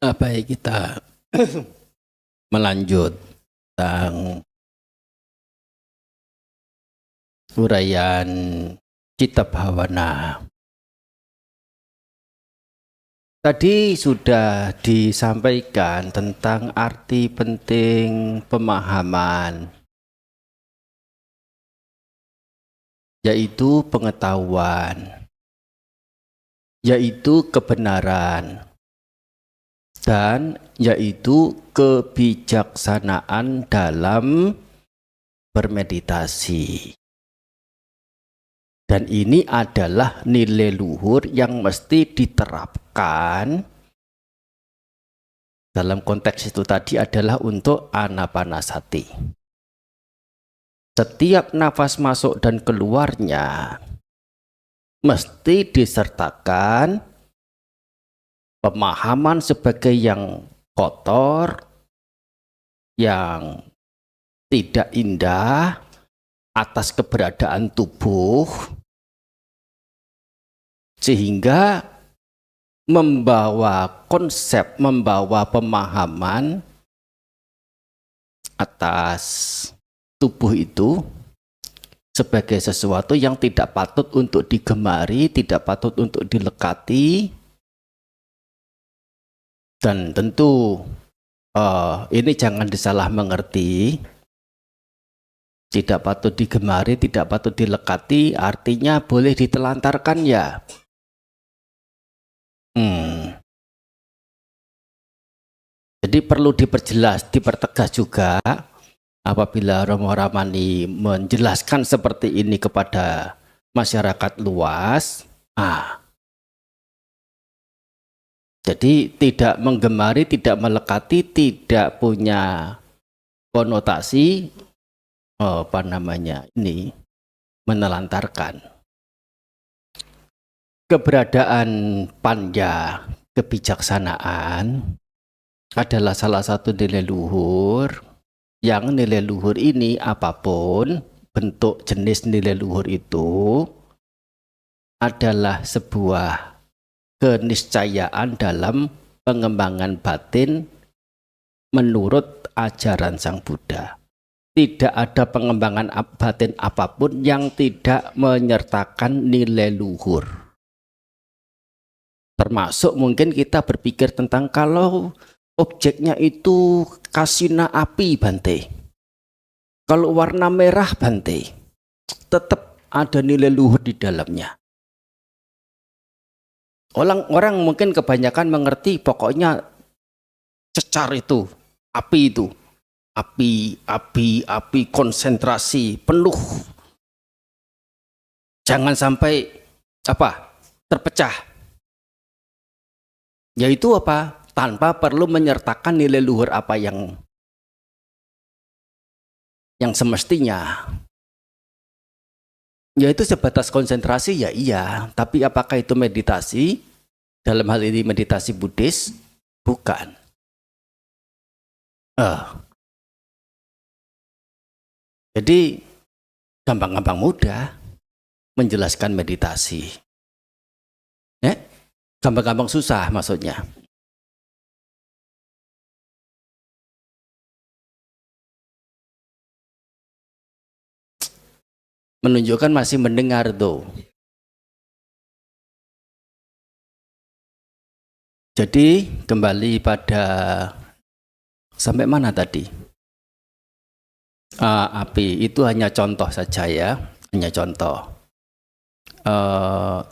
Baik, kita melanjut tentang uraian kitab Hawana. Tadi sudah disampaikan tentang arti penting pemahaman, yaitu pengetahuan, yaitu kebenaran, dan yaitu kebijaksanaan dalam bermeditasi. Dan ini adalah nilai luhur yang mesti diterapkan dalam konteks itu tadi adalah untuk anapanasati. Setiap nafas masuk dan keluarnya mesti disertakan pemahaman sebagai yang kotor, yang tidak indah atas keberadaan tubuh, sehingga membawa konsep, membawa pemahaman atas tubuh itu sebagai sesuatu yang tidak patut untuk digemari, tidak patut untuk dilekati. Dan tentu ini jangan disalah mengerti. Tidak patut digemari, tidak patut dilekati, artinya boleh ditelantarkan ya. Jadi perlu diperjelas, dipertegas juga apabila Romo Ramani menjelaskan seperti ini kepada masyarakat luas. Jadi tidak menggemari, tidak melekati, tidak punya konotasi menelantarkan. Keberadaan panja kebijaksanaan adalah salah satu nilai luhur, yang nilai luhur ini apapun bentuk jenis nilai luhur itu adalah sebuah keniscayaan dalam pengembangan batin menurut ajaran Sang Buddha. Tidak ada pengembangan batin apapun yang tidak menyertakan nilai luhur. Termasuk mungkin kita berpikir tentang kalau objeknya itu kasina api Bante, kalau warna merah Bante, tetap ada nilai luhur di dalamnya. Orang mungkin kebanyakan mengerti pokoknya cecar itu, api konsentrasi penuh, jangan sampai terpecah. Yaitu tanpa perlu menyertakan nilai luhur apa yang semestinya. Yaitu sebatas konsentrasi ya iya, tapi apakah itu meditasi? Dalam hal ini meditasi Buddhis? Bukan. Jadi gampang-gampang mudah menjelaskan meditasi. Gampang-gampang susah maksudnya. Menunjukkan masih mendengar tuh. Jadi kembali pada sampai mana tadi? Api itu hanya contoh saja ya, hanya contoh.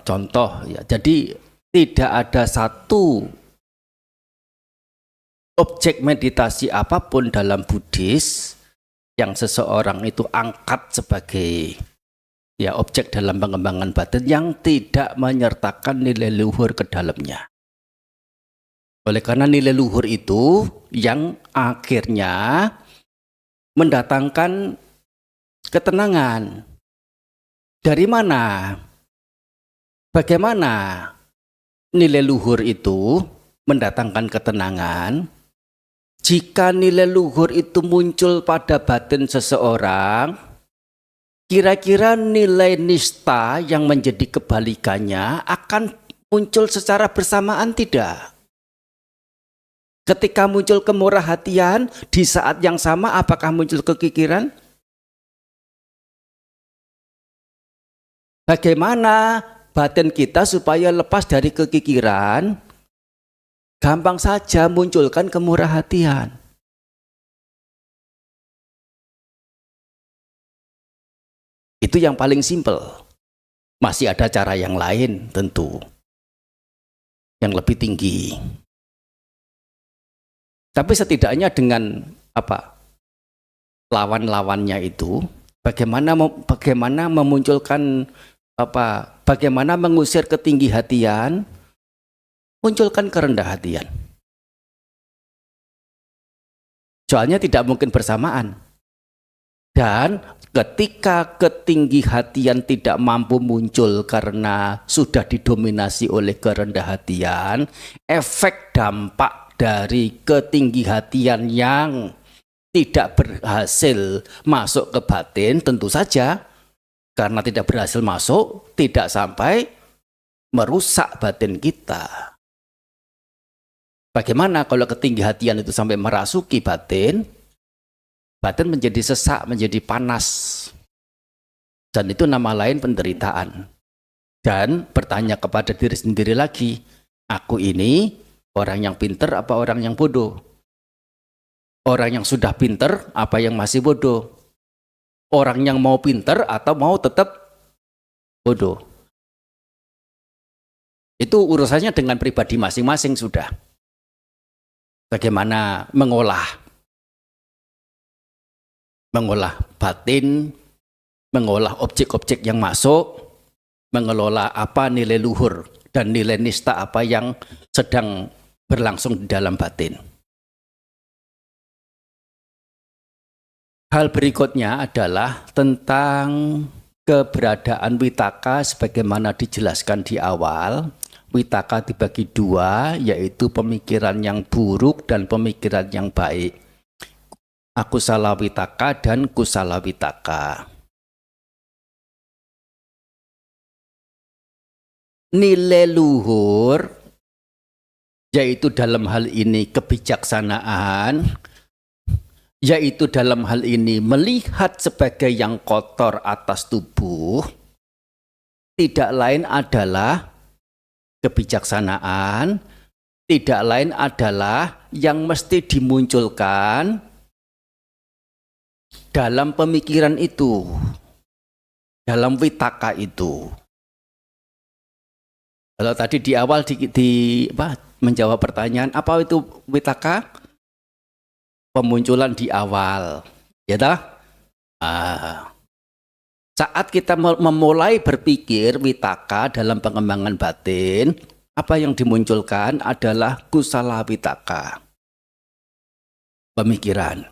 Contoh ya. Jadi tidak ada satu objek meditasi apapun dalam Buddhis yang seseorang itu angkat sebagai objek dalam pengembangan batin yang tidak menyertakan nilai luhur ke dalamnya. Oleh karena nilai luhur itu yang akhirnya mendatangkan ketenangan. Dari mana? Bagaimana nilai luhur itu mendatangkan ketenangan? Jika nilai luhur itu muncul pada batin seseorang, kira-kira nilai nista yang menjadi kebalikannya akan muncul secara bersamaan tidak? Ketika muncul kemurah hatian, di saat yang sama apakah muncul kekikiran? Bagaimana batin kita supaya lepas dari kekikiran? Gampang saja, munculkan kemurah hatian. Itu yang paling simpel. Masih ada cara yang lain tentu, yang lebih tinggi. Tapi setidaknya dengan lawan-lawannya itu, bagaimana memunculkan bagaimana mengusir ketinggi hatian, munculkan kerendah hatian. Soalnya tidak mungkin bersamaan. Dan ketika ketinggi hatian tidak mampu muncul karena sudah didominasi oleh kerendah hatian, efek dampak dari ketinggi hatian yang tidak berhasil masuk ke batin tentu saja karena tidak berhasil masuk, tidak sampai merusak batin kita. Bagaimana kalau ketinggi hatian itu sampai merasuki batin? Batin menjadi sesak, menjadi panas. Dan itu nama lain penderitaan. Dan bertanya kepada diri sendiri lagi, aku ini orang yang pinter apa orang yang bodoh? Orang yang sudah pinter apa yang masih bodoh? Orang yang mau pinter atau mau tetap bodoh? Itu urusannya dengan pribadi masing-masing sudah. Bagaimana mengolah batin, mengolah objek-objek yang masuk, mengelola apa nilai luhur dan nilai nista apa yang sedang berlangsung di dalam batin. Hal berikutnya adalah tentang keberadaan witaka sebagaimana dijelaskan di awal. Witaka dibagi dua, yaitu pemikiran yang buruk dan pemikiran yang baik. Akusala witaka dan kusala witaka. Nilai luhur, yaitu dalam hal ini kebijaksanaan, yaitu dalam hal ini melihat sebagai yang kotor atas tubuh, tidak lain adalah kebijaksanaan, tidak lain adalah yang mesti dimunculkan dalam pemikiran itu, dalam witaka itu. Kalau tadi di awal menjawab pertanyaan, apa itu witaka? Pemunculan di awal, ya toh? Saat kita memulai berpikir witaka dalam pengembangan batin, apa yang dimunculkan adalah kusala witaka, pemikiran.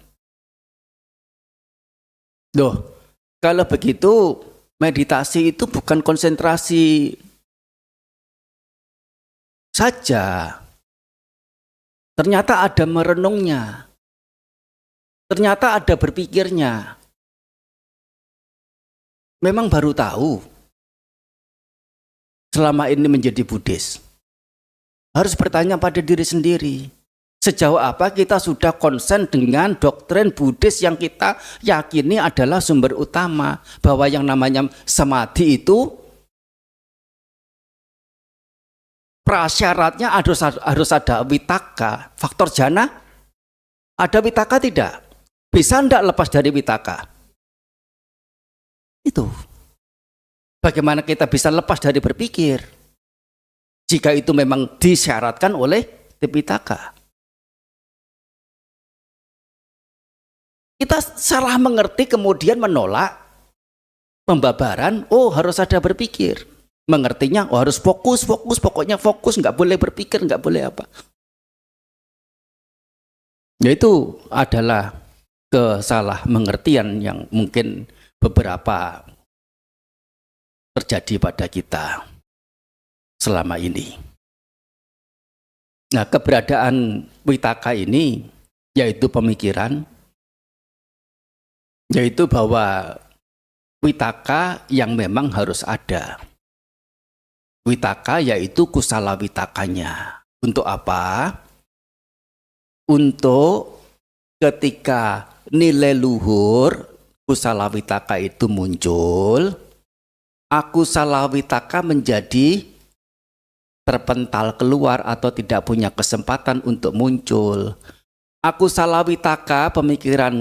Loh, kalau begitu meditasi itu bukan konsentrasi saja. Ternyata ada merenungnya. Ternyata ada berpikirnya. Memang baru tahu selama ini menjadi Buddhis. Harus bertanya pada diri sendiri. Sejauh apa kita sudah konsen dengan doktrin Buddhis yang kita yakini adalah sumber utama. Bahwa yang namanya samadhi itu prasyaratnya harus ada witaka. Faktor jana, ada witaka tidak? Bisa tidak lepas dari witaka? Itu. Bagaimana kita bisa lepas dari berpikir? Jika itu memang disyaratkan oleh Tipitaka. Kita salah mengerti kemudian menolak pembabaran, oh harus ada berpikir. Mengertinya, oh harus fokus, pokoknya fokus, nggak boleh berpikir, nggak boleh apa. Ya itu adalah kesalah mengertian yang mungkin beberapa terjadi pada kita selama ini. Nah, keberadaan witaka ini yaitu pemikiran, yaitu bahwa witaka yang memang harus ada. Witaka yaitu kusala witakanya. Untuk apa? untuk ketika nilai luhur kusala vitaka itu muncul, akusala vitaka menjadi terpental keluar atau tidak punya kesempatan untuk muncul. Akusala vitaka, pemikiran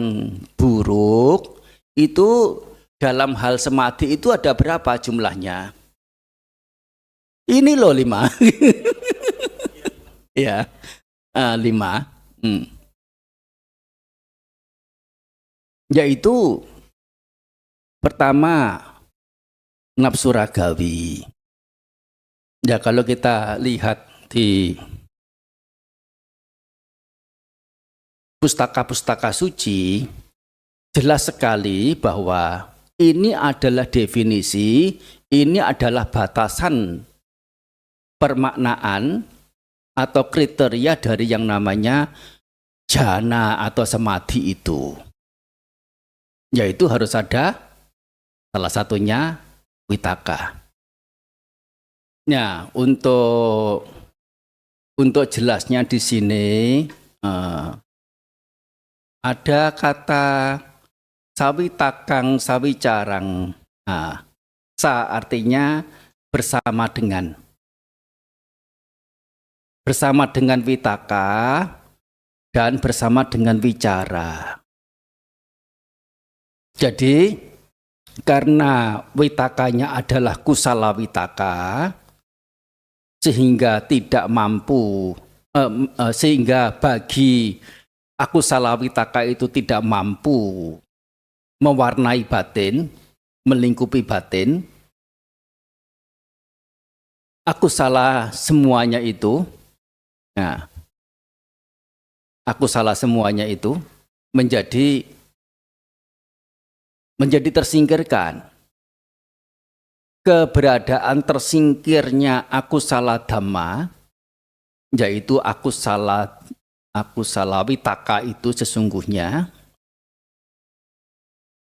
buruk, itu dalam hal samadhi itu ada berapa jumlahnya? Ini loh 5. Ya, 5. Yaitu pertama nafsu ragawi. Ya, kalau kita lihat di pustaka-pustaka suci, jelas sekali bahwa ini adalah definisi, ini adalah batasan permaknaan atau kriteria dari yang namanya jhana atau samadhi itu. Yaitu harus ada salah satunya vitaka. Ya, untuk jelasnya di sini ada kata sawitakang sawicarang. Sa artinya bersama dengan vitaka dan bersama dengan wicara. Jadi karena witakanya adalah kusala vitaka, sehingga tidak mampu, sehingga bagi akusala vitaka itu tidak mampu mewarnai batin, melingkupi batin. Akusala semuanya itu, akusala semuanya itu menjadi tersingkirkan. Keberadaan tersingkirnya akusala dhamma, yaitu akusala vitaka itu sesungguhnya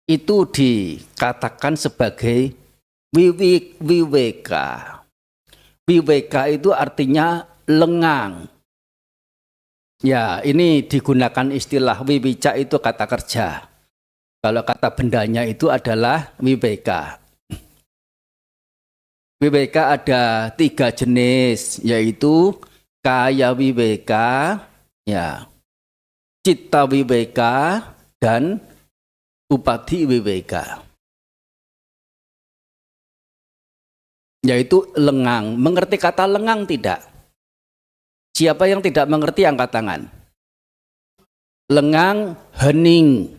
itu dikatakan sebagai wiweka. Wiweka itu artinya lengang. Ya, ini digunakan istilah wiwica itu kata kerja. Kalau kata bendanya itu adalah wiweka. Wiweka ada 3 jenis, yaitu kaya wiweka, ya, citta wiweka, dan upadhi wiweka. Yaitu lengang. Mengerti kata lengang tidak? Siapa yang tidak mengerti angkat tangan? Lengang, hening.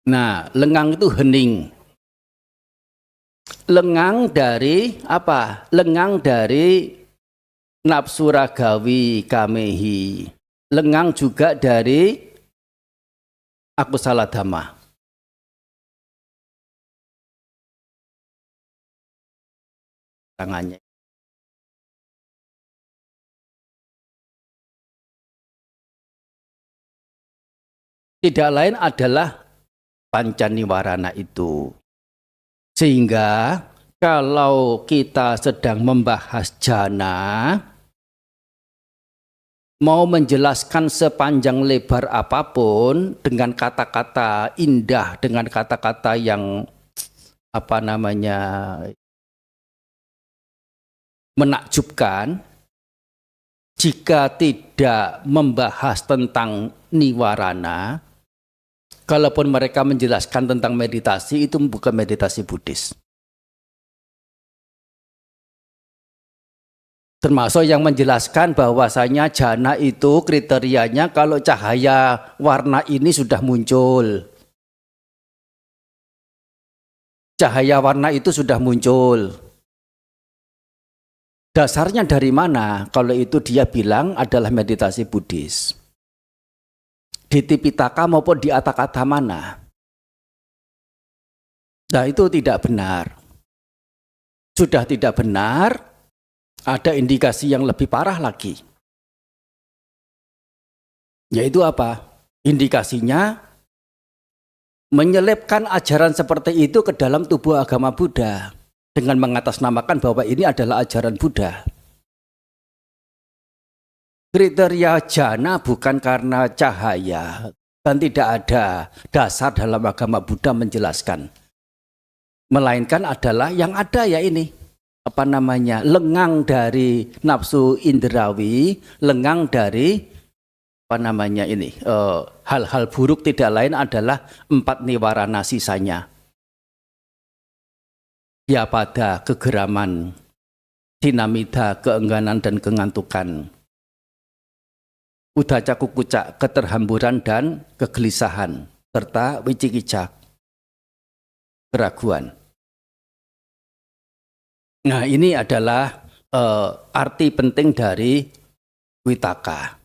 Nah, lengang itu hening. Lengang dari apa? Lengang dari nafsu ragawi kamehi. Lengang juga dari akusala dhamma. Tangannya. Tidak lain adalah pancaniwarana itu. Sehingga kalau kita sedang membahas jhana, mau menjelaskan sepanjang lebar apapun dengan kata-kata indah, dengan kata-kata yang menakjubkan, jika tidak membahas tentang niwarana, kalaupun mereka menjelaskan tentang meditasi, itu bukan meditasi Buddhis. Termasuk yang menjelaskan bahwasanya jhana itu kriterianya kalau cahaya warna ini sudah muncul. Cahaya warna itu sudah muncul. Dasarnya dari mana? Kalau itu dia bilang adalah meditasi Buddhis. Di Tipitaka maupun di Atthakatha mana? Nah, itu tidak benar. Sudah tidak benar, ada indikasi yang lebih parah lagi. Yaitu apa? Indikasinya menyelipkan ajaran seperti itu ke dalam tubuh agama Buddha dengan mengatasnamakan bahwa ini adalah ajaran Buddha. kriteria jana bukan karena cahaya dan tidak ada dasar dalam agama Buddha menjelaskan. Melainkan adalah yang ada ya ini, apa namanya, lengang dari nafsu indrawi, lengang dari apa namanya ini, hal-hal buruk tidak lain adalah 4 niwarana sisanya. Ya pada kegeraman, dinamida, keengganan dan kengantukan. Udaca kukuca, keterhamburan dan kegelisahan, serta wicikica, keraguan. Nah, ini adalah arti penting dari witaka.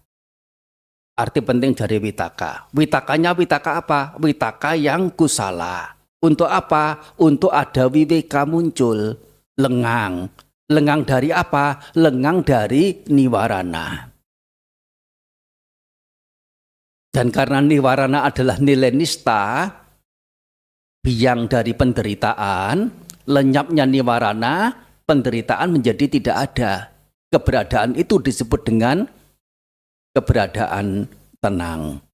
Arti penting dari witaka. Witakanya witaka apa? Witaka yang kusala. Untuk apa? Untuk ada wibeka muncul. Lengang. Lengang dari apa? Lengang dari niwarana. Dan karena niwarana adalah nilai nista, biang dari penderitaan, lenyapnya niwarana, penderitaan menjadi tidak ada. Keberadaan itu disebut dengan keberadaan tenang.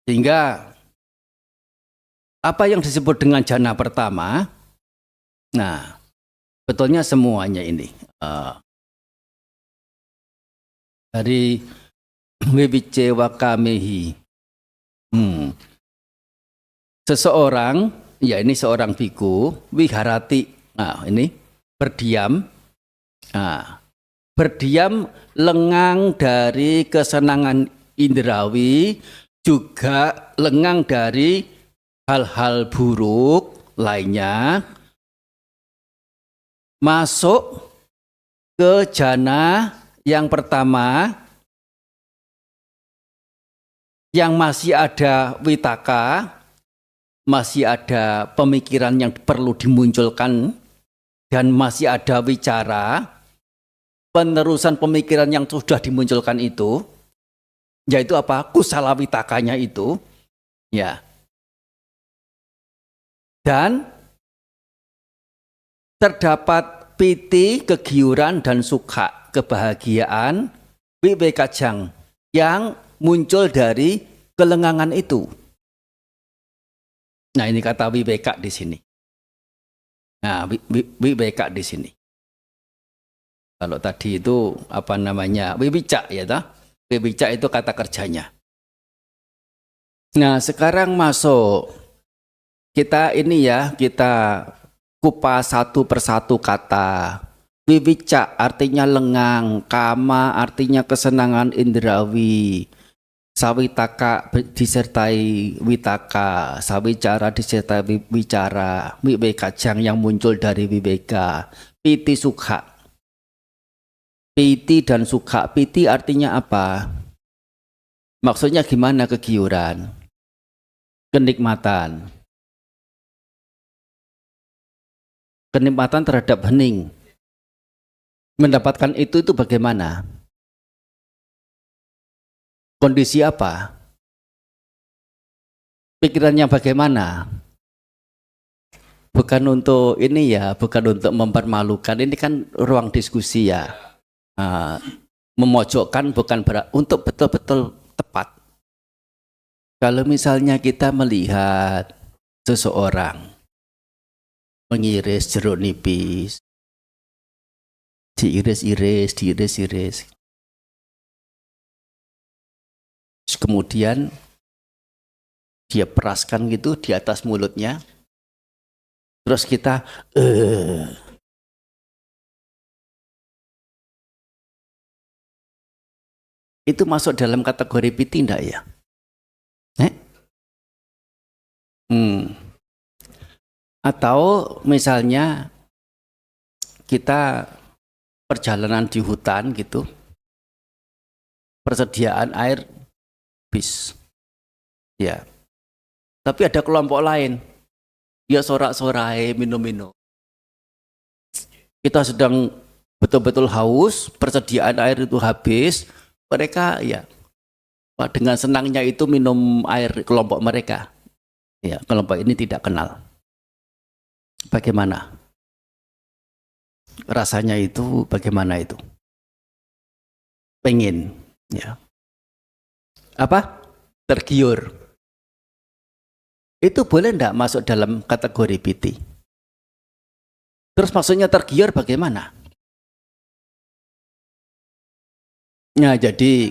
Sehingga apa yang disebut dengan jana pertama, nah betulnya semuanya ini dari wiwice wakamehi. Seseorang, ya ini seorang biku, wiharati, nah ini berdiam, nah, berdiam lengang dari kesenangan indrawi, juga lengang dari hal-hal buruk lainnya, masuk ke jana yang pertama, yang masih ada witaka, masih ada pemikiran yang perlu dimunculkan, dan masih ada wicara, penerusan pemikiran yang sudah dimunculkan itu, yaitu apa? Kusala witakanya itu, ya. Dan terdapat piti, kegiuran, dan sukha, kebahagiaan, wibekajang, yang muncul dari kelengangan itu. Nah, ini kata wibeka di sini. Nah, wibeka di sini. Kalau tadi itu apa namanya? Wiwica ya toh? Wiwica itu kata kerjanya. Nah, sekarang masuk kita ini ya, kita kupas satu persatu kata. Wiwica artinya lengang, kama artinya kesenangan indrawi, sawitaka disertai witaka, sawicara disertai wicara, wibekajang yang muncul dari wibeka, piti sukha. Piti dan sukha. Piti artinya apa? Maksudnya gimana kegiuran? Kenikmatan. Kenikmatan terhadap hening. Mendapatkan itu bagaimana? Kondisi apa? Pikirannya bagaimana? Bukan untuk ini ya, bukan untuk mempermalukan. Ini kan ruang diskusi ya. Memojokkan bukan untuk betul-betul tepat. Kalau misalnya kita melihat seseorang mengiris jeruk nipis, diiris-iris. Kemudian dia peraskan gitu di atas mulutnya. Terus kita itu masuk dalam kategori piti enggak ya? Atau misalnya kita perjalanan di hutan gitu, persediaan air habis, ya. Tapi ada kelompok lain, dia sorak-sorai minum-minum. Kita sedang betul-betul haus, persediaan air itu habis, mereka ya dengan senangnya itu minum air kelompok mereka. Ya, kelompok ini tidak kenal. Bagaimana? Rasanya itu bagaimana itu? pengen, ya. Apa? Tergiur. Itu boleh enggak masuk dalam kategori piti? Terus maksudnya tergiur bagaimana? Nah, jadi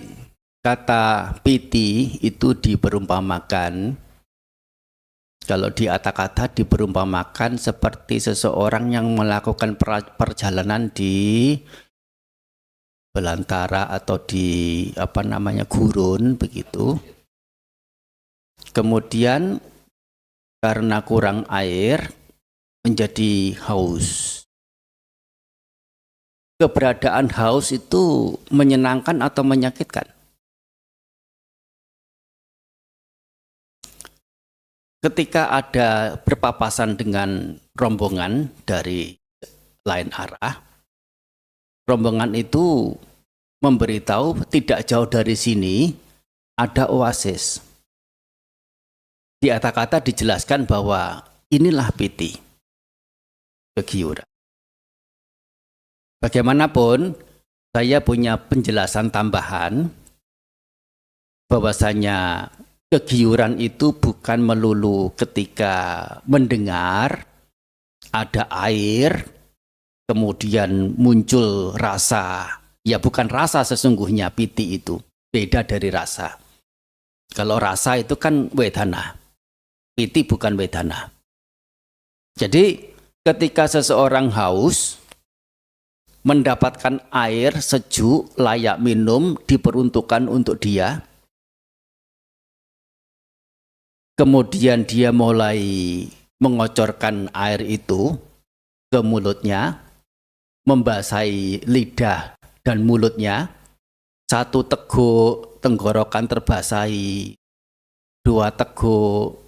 kata piti itu diperumpamakan, kalau di kata-kata diperumpamakan seperti seseorang yang melakukan perjalanan di belantara atau di gurun begitu. Kemudian karena kurang air menjadi haus. Keberadaan haus itu menyenangkan atau menyakitkan? Ketika ada berpapasan dengan rombongan dari lain arah, rombongan itu memberitahu tidak jauh dari sini ada oasis. Di kata-kata dijelaskan bahwa inilah piti, kegiuran. Bagaimanapun, saya punya penjelasan tambahan bahwasanya kegiuran itu bukan melulu ketika mendengar ada air, kemudian muncul rasa. Ya bukan rasa sesungguhnya piti itu, beda dari rasa. Kalau rasa itu kan wedana, piti bukan wedana. Jadi ketika seseorang haus, mendapatkan air sejuk, layak minum, diperuntukkan untuk dia. Kemudian dia mulai mengocorkan air itu ke mulutnya, membasahi lidah dan mulutnya. Satu teguk tenggorokan terbasahi, dua teguk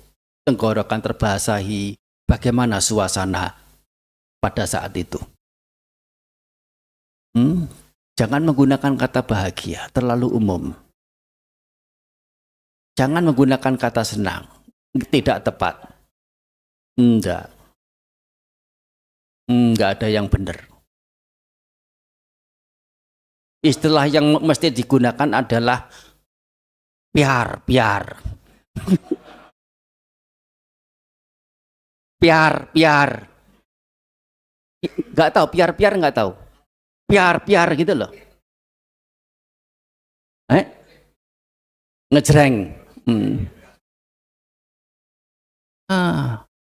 tenggorokan terbasahi. Bagaimana suasana pada saat itu? Jangan menggunakan kata bahagia, terlalu umum. Jangan menggunakan kata senang, tidak tepat. Enggak ada yang benar. Istilah yang mesti digunakan adalah piar. Piar. Enggak tahu, piar enggak tahu. Piar gitu loh. Ngejreng.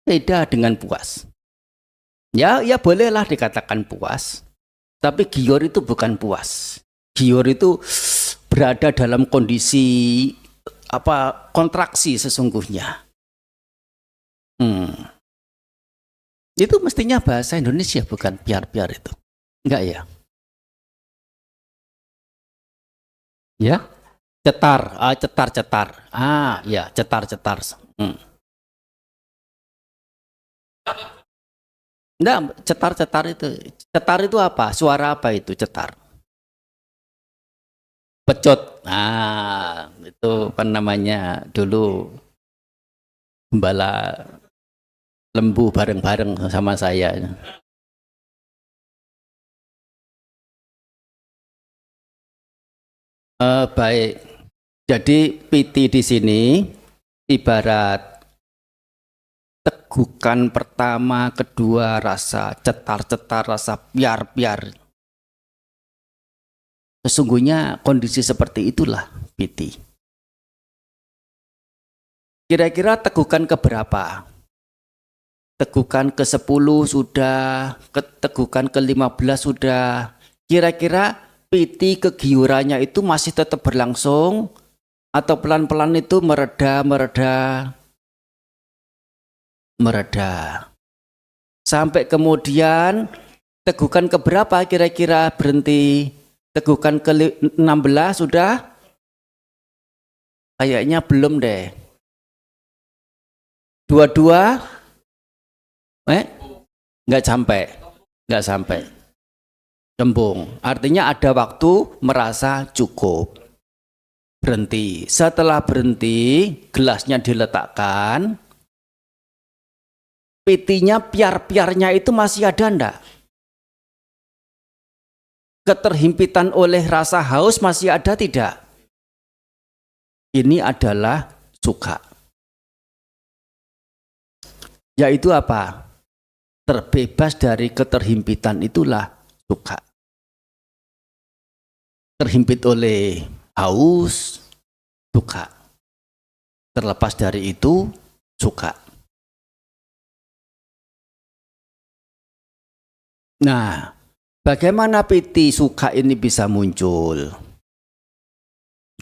Beda dengan puas. Ya bolehlah dikatakan puas. Tapi giur itu bukan puas. Giur itu berada dalam kondisi kontraksi sesungguhnya. Itu mestinya bahasa Indonesia, bukan piar itu. Enggak ya? Ya, cetar. Ya, cetar. Enggak, cetar itu. Cetar itu apa? Suara apa itu cetar? Pecut. Itu namanya dulu gembala lembu bareng-bareng sama saya. Baik. Jadi piti di sini ibarat tegukan pertama, kedua, rasa cetar-cetar, rasa piar. Sesungguhnya kondisi seperti itulah piti. Kira-kira tegukan keberapa? Tegukan ke-10 sudah, tegukan ke-15 sudah. Kira-kira piti kegiurannya itu masih tetap berlangsung atau pelan-pelan itu mereda. Sampai kemudian tegukan keberapa kira-kira berhenti? Tegukan ke-16 sudah? Kayaknya belum deh. 22? Nggak sampai. Cembung. Artinya ada waktu merasa cukup. Berhenti. Setelah berhenti, gelasnya diletakkan. Pitinya, piar-piarnya itu masih ada enggak? Keterhimpitan oleh rasa haus masih ada tidak? Ini adalah sukha. Yaitu apa? Terbebas dari keterhimpitan itulah sukha. Terhimpit oleh haus, sukha. Terlepas dari itu, sukha. Nah, bagaimana piti sukha ini bisa muncul?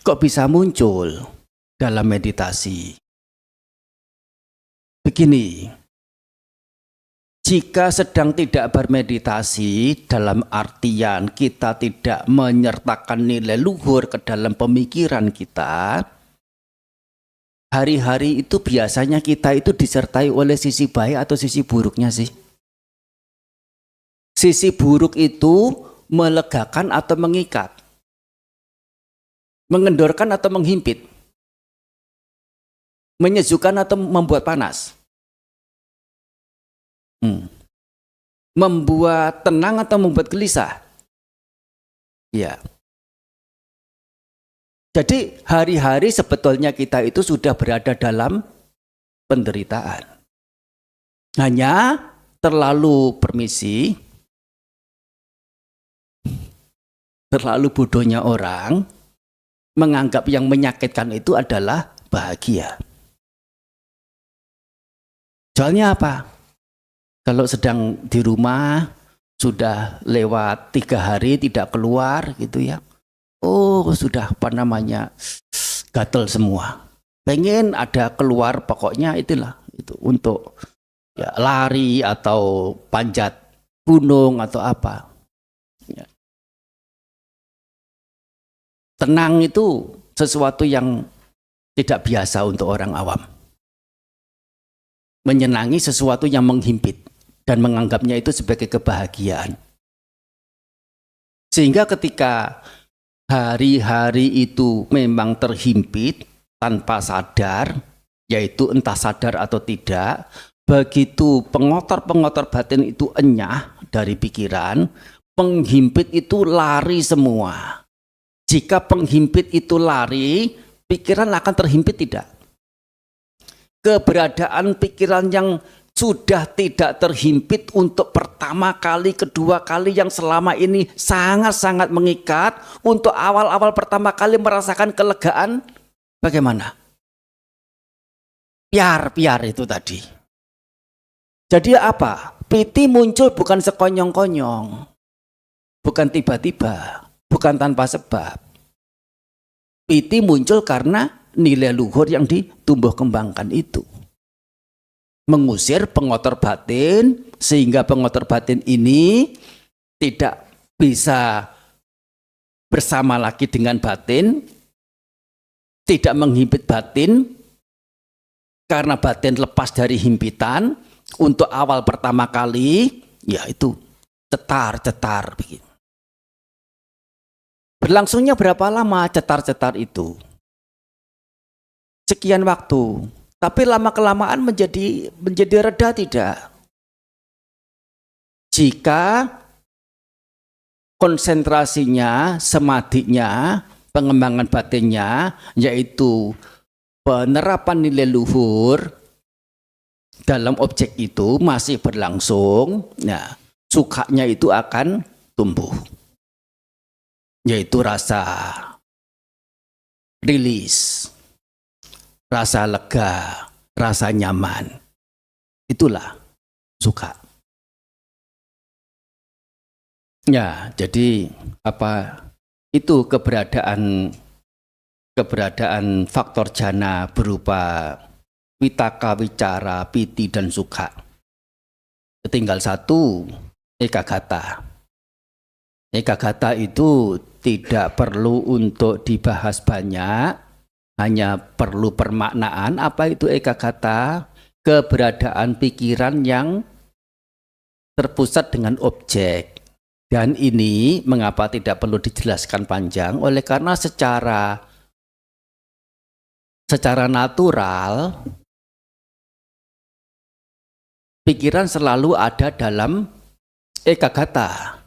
Kok bisa muncul dalam meditasi? Begini, jika sedang tidak bermeditasi, dalam artian kita tidak menyertakan nilai luhur ke dalam pemikiran kita, hari-hari itu biasanya kita itu disertai oleh sisi baik atau sisi buruknya sih? Sisi buruk itu melegakan atau mengikat, mengendorkan atau menghimpit, menyejukkan atau membuat panas, membuat tenang atau membuat gelisah. Ya. Jadi hari-hari sebetulnya kita itu sudah berada dalam penderitaan. Hanya terlalu permisi, terlalu bodohnya orang menganggap yang menyakitkan itu adalah bahagia. Soalnya apa? Kalau sedang di rumah sudah lewat 3 hari tidak keluar gitu ya. Oh, sudah apa namanya, gatel semua. Pengen ada keluar, pokoknya itulah itu untuk ya, lari atau panjat gunung atau apa. Ya. Tenang itu sesuatu yang tidak biasa untuk orang awam. Menyenangi sesuatu yang menghimpit dan menganggapnya itu sebagai kebahagiaan. Sehingga ketika hari-hari itu memang terhimpit tanpa sadar, yaitu entah sadar atau tidak, begitu pengotor-pengotor batin itu enyah dari pikiran, penghimpit itu lari semua. Jika penghimpit itu lari, pikiran akan terhimpit tidak? Keberadaan pikiran yang sudah tidak terhimpit untuk pertama kali, kedua kali yang selama ini sangat-sangat mengikat, untuk awal-awal pertama kali merasakan kelegaan, bagaimana? Piar-piar itu tadi. Jadi apa? Piti muncul bukan sekonyong-konyong, bukan tiba-tiba, bukan tanpa sebab. Piti muncul karena nilai luhur yang ditumbuh kembangkan itu. Mengusir pengotor batin, sehingga pengotor batin ini tidak bisa bersama lagi dengan batin, tidak menghimpit batin, karena batin lepas dari himpitan. Untuk awal pertama kali, yaitu cetar-cetar begini. Berlangsungnya berapa lama cetar-cetar itu? Sekian waktu. Tapi lama-kelamaan menjadi reda tidak? Jika konsentrasinya, samadhinya, pengembangan batinnya, yaitu penerapan nilai luhur dalam objek itu masih berlangsung, nah sukhanya itu akan tumbuh. Yaitu rasa rilis, rasa lega, rasa nyaman. Itulah sukha. Ya, jadi apa itu keberadaan faktor jana berupa vitaka, wicara, piti dan sukha. Tinggal satu, ekagata. Ekagata itu tidak perlu untuk dibahas banyak, hanya perlu permaknaan. Apa itu ekagata? Keberadaan pikiran yang terpusat dengan objek. Dan ini mengapa tidak perlu dijelaskan panjang? Oleh karena secara natural, pikiran selalu ada dalam ekagata.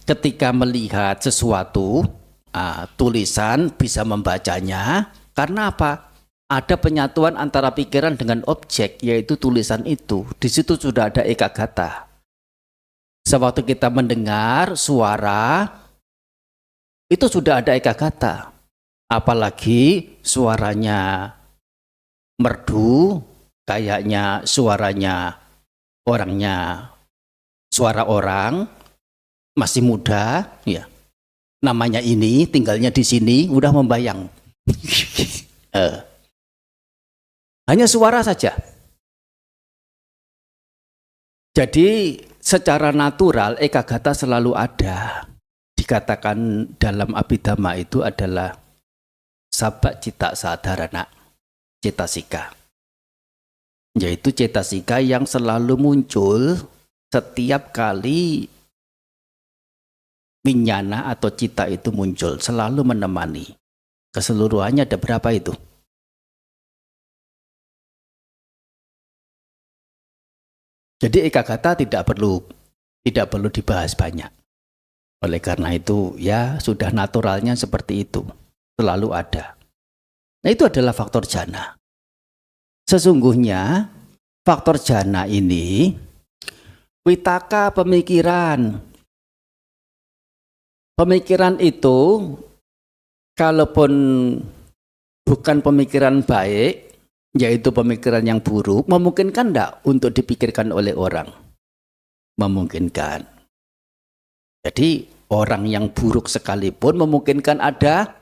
ketika melihat sesuatu, tulisan bisa membacanya. Karena apa? Ada penyatuan antara pikiran dengan objek, yaitu tulisan itu. Di situ sudah ada eka gata. Sewaktu kita mendengar suara, itu sudah ada eka gata. Apalagi suaranya merdu, kayaknya suaranya orangnya, suara orang masih muda, ya. Namanya ini, tinggalnya di sini, udah membayang. Hanya suara saja. Jadi secara natural eka gata selalu ada. Dikatakan dalam Abhidhamma itu adalah sabak cita sadharana, cetasika. Yaitu cetasika yang selalu muncul setiap kali winyana atau cita itu muncul, selalu menemani. Keseluruhannya ada berapa itu? Jadi eka gata tidak perlu dibahas banyak. Oleh karena itu ya sudah naturalnya seperti itu, selalu ada. Nah itu adalah faktor jana. Sesungguhnya faktor jana ini witaka pemikiran. Pemikiran itu kalaupun bukan pemikiran baik, yaitu pemikiran yang buruk, memungkinkan enggak untuk dipikirkan oleh orang? Memungkinkan. Jadi orang yang buruk sekalipun memungkinkan ada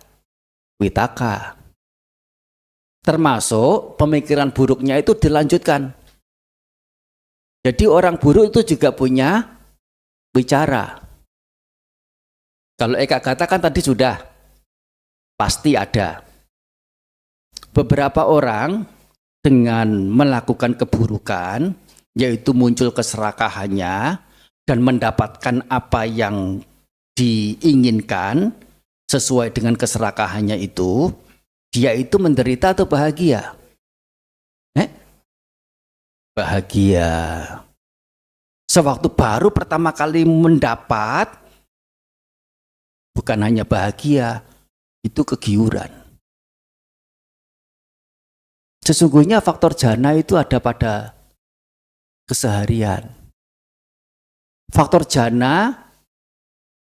witaka. Termasuk pemikiran buruknya itu dilanjutkan. Jadi orang buruk itu juga punya bicara. Kalau eka gata kan tadi sudah pasti ada. Beberapa orang dengan melakukan keburukan, yaitu muncul keserakahannya dan mendapatkan apa yang diinginkan sesuai dengan keserakahannya itu, dia itu menderita atau bahagia? Bahagia. Sewaktu baru pertama kali mendapat, bukan hanya bahagia, itu kegiuran. Sesungguhnya faktor jana itu ada pada keseharian. Faktor jana,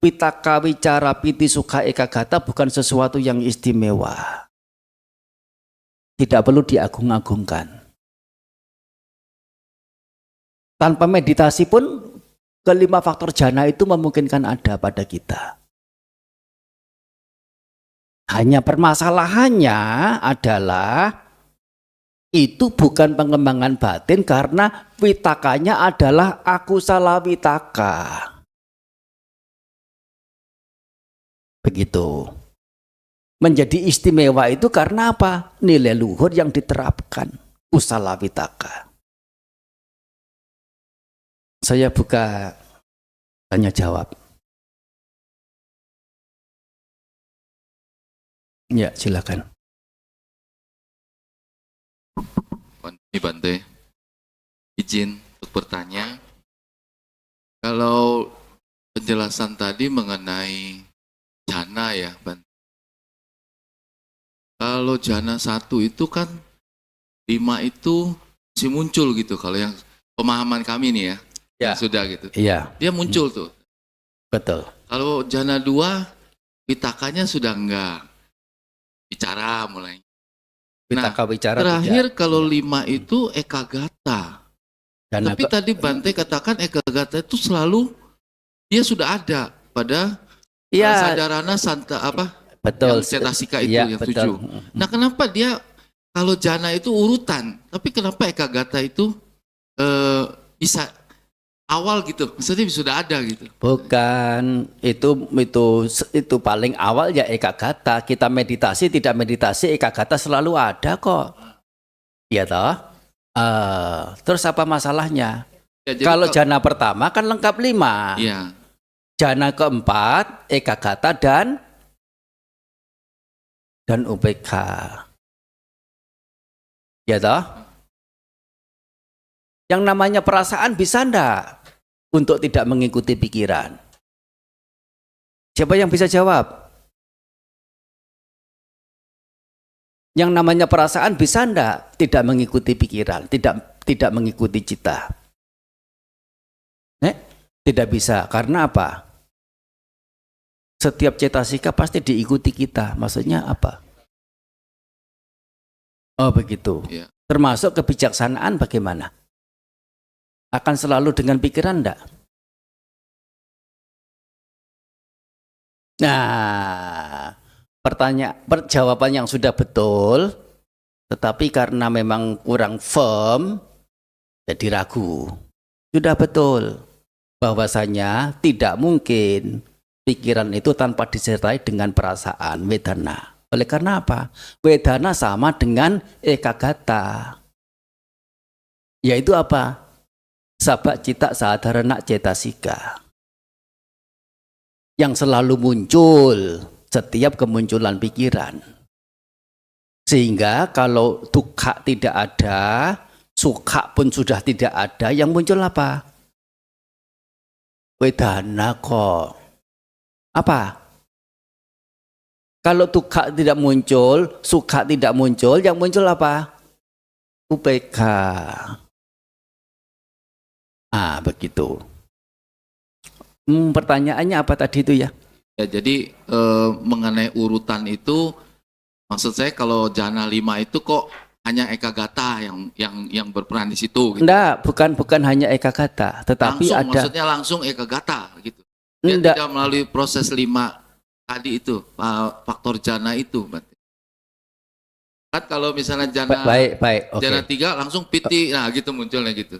pitaka, wicara, piti, sukha, eka gata bukan sesuatu yang istimewa. Tidak perlu diagung-agungkan. Tanpa meditasi pun kelima faktor jana itu memungkinkan ada pada kita. Hanya permasalahannya adalah itu bukan pengembangan batin karena witakanya adalah akusala witaka. Begitu. Menjadi istimewa itu karena apa? Nilai luhur yang diterapkan. Kusala witaka. Saya buka tanya jawab. Ya, silakan. Ini Bante, izin untuk bertanya. Kalau penjelasan tadi mengenai jana ya Bante. Kalau jana 1 itu kan 5 itu masih muncul gitu. Kalau yang pemahaman kami nih ya, yang sudah gitu. Iya. Dia muncul tuh. Betul. Kalau jana 2, pitakanya sudah enggak. Bicara mulai. Pitaka wicara terakhir tidak. kalau 5 itu eka gata. Tapi tadi Bante katakan eka gata itu selalu dia sudah ada pada sadarana santa apa? Betul. Yang cetasika itu ya, yang betul. 7. Nah, kenapa dia kalau jana itu urutan, tapi kenapa eka gata itu bisa awal gitu? Maksudnya sudah ada gitu. Bukan, itu paling awal ya eka gata. Kita meditasi tidak meditasi eka gata selalu ada kok. Iya toh? Terus apa masalahnya? Ya, kalau jana pertama kan lengkap 5. Iya. Jana keempat eka gata dan UPK. Ya toh? Yang namanya perasaan bisa ndak untuk tidak mengikuti pikiran? Siapa yang bisa jawab? Yang namanya perasaan bisa enggak tidak mengikuti pikiran, tidak mengikuti cita? Tidak bisa. Karena apa? Setiap cetasika pasti diikuti kita. Maksudnya apa? Oh begitu. Ya. Termasuk kebijaksanaan bagaimana? Akan selalu dengan pikiran enggak? Nah, jawaban yang sudah betul, tetapi karena memang kurang firm, jadi ragu. Sudah betul bahwasanya tidak mungkin pikiran itu tanpa disertai dengan perasaan wedana. Oleh karena apa? Wedana sama dengan ekagata. Yaitu apa? Sabak cita sadharana cetasika. Yang selalu muncul setiap kemunculan pikiran. Sehingga kalau dukkha tidak ada, sukha pun sudah tidak ada, yang muncul apa? Wedana kok. Apa? Kalau dukkha tidak muncul, sukha tidak muncul, yang muncul apa? Upekha. Begitu. Pertanyaannya apa tadi itu ya? Ya, jadi mengenai urutan itu, maksud saya kalau jana 5 itu kok hanya ekagata yang berperan di situ? Gitu. Enggak, bukan hanya ekagata, tetapi langsung, ada. Maksudnya langsung ekagata gitu. Dia Enggak. tidak melalui proses 5 tadi itu, faktor jana itu. Berarti. Kan kalau misalnya jana, baik, okay. Jana 3 langsung piti, nah gitu munculnya gitu.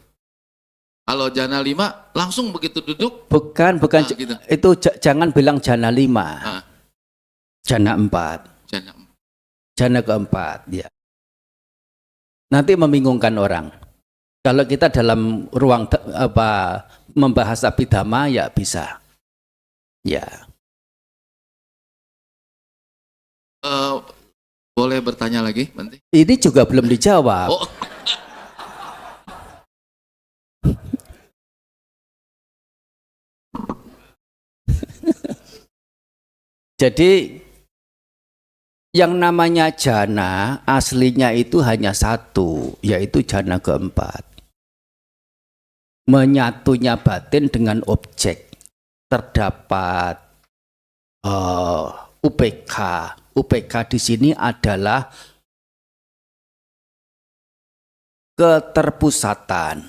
Kalau jana 5 langsung begitu duduk. Bukan gitu. Itu jangan bilang jana 5. Jana 4. Jana keempat, ya. Nanti membingungkan orang. Kalau kita dalam ruang membahas abhidhamma ya bisa. Ya. Boleh bertanya lagi, Bante? Ini juga belum dijawab. Oh. Jadi yang namanya jana aslinya itu hanya satu, yaitu jana keempat. Menyatunya batin dengan objek. Terdapat UPK. UPK di sini adalah keterpusatan.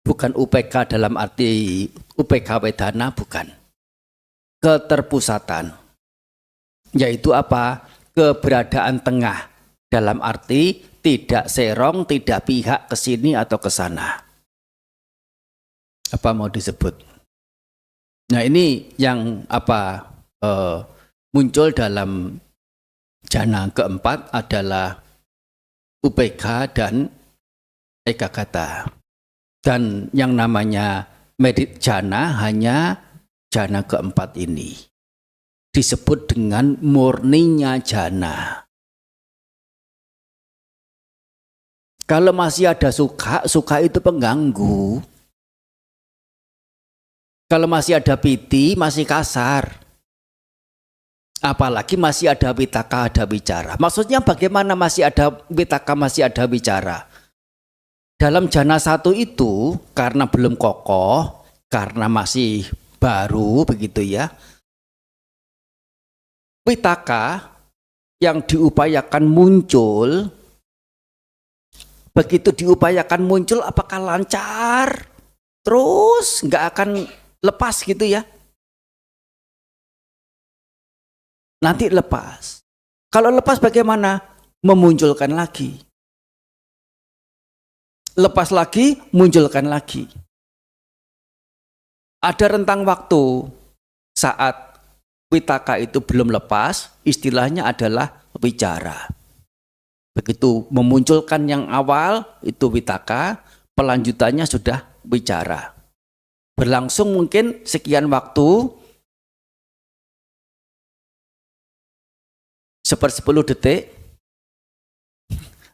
Bukan UPK dalam arti UPK wedana, bukan. Keterpusatan. Yaitu apa? Keberadaan tengah. Dalam arti tidak serong, tidak pihak ke sini atau ke sana. Apa mau disebut? Nah ini yang muncul dalam jana keempat adalah UPK dan ekagata. Dan yang namanya medit jana hanya jana keempat ini. Disebut dengan murninya jana. Kalau masih ada suka itu pengganggu. Kalau masih ada piti, masih kasar. Apalagi masih ada vitaka, ada bicara. Maksudnya bagaimana masih ada vitaka, masih ada bicara? Dalam jana 1 itu, karena belum kokoh, karena masih baru, begitu ya. Vitaka yang diupayakan muncul, begitu diupayakan muncul, apakah lancar? Terus nggak akan lepas gitu ya. Nanti lepas. Kalau lepas bagaimana? Memunculkan lagi. Lepas lagi, munculkan lagi. Ada rentang waktu saat vitaka itu belum lepas, istilahnya adalah wicara. Begitu memunculkan yang awal, itu vitaka, pelanjutannya sudah wicara. Berlangsung mungkin sekian waktu, 1/10 detik,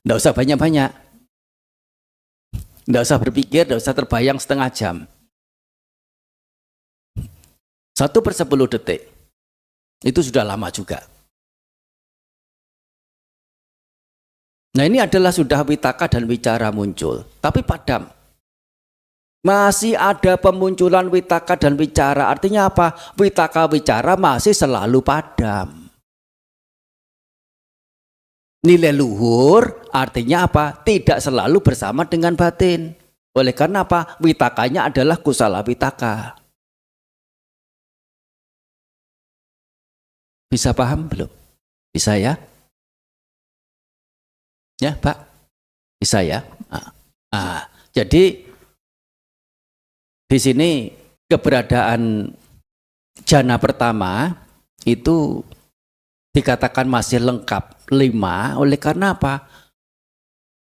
nggak usah banyak-banyak, nggak usah berpikir, nggak usah terbayang setengah jam. 1/10 detik. Itu sudah lama juga. Nah ini adalah sudah witaka dan wicara muncul, tapi padam. Masih ada pemunculan witaka dan wicara, artinya apa? Witaka wicara masih selalu padam. Nilai luhur artinya apa? Tidak selalu bersama dengan batin. Oleh karena apa? Witakanya adalah kusala witaka. Bisa paham belum? Bisa ya? Ya Pak? Bisa ya? Jadi di sini keberadaan jana pertama itu dikatakan masih lengkap 5, oleh karena apa?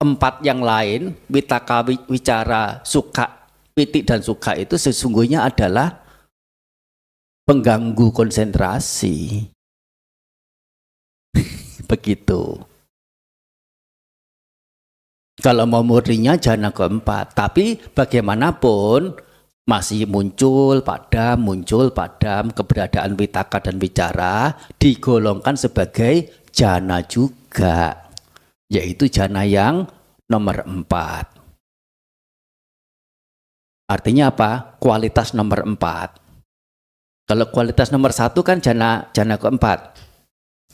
4 yang lain, witaka, wicara, suka, piti dan suka itu sesungguhnya adalah pengganggu konsentrasi. Begitu. Kalau mau murninya jana keempat, tapi bagaimanapun masih muncul padam, keberadaan witaka dan wicara digolongkan sebagai jana juga, yaitu jana yang nomor 4. Artinya apa? Kualitas nomor 4. Kalau kualitas nomor 1 kan jana keempat.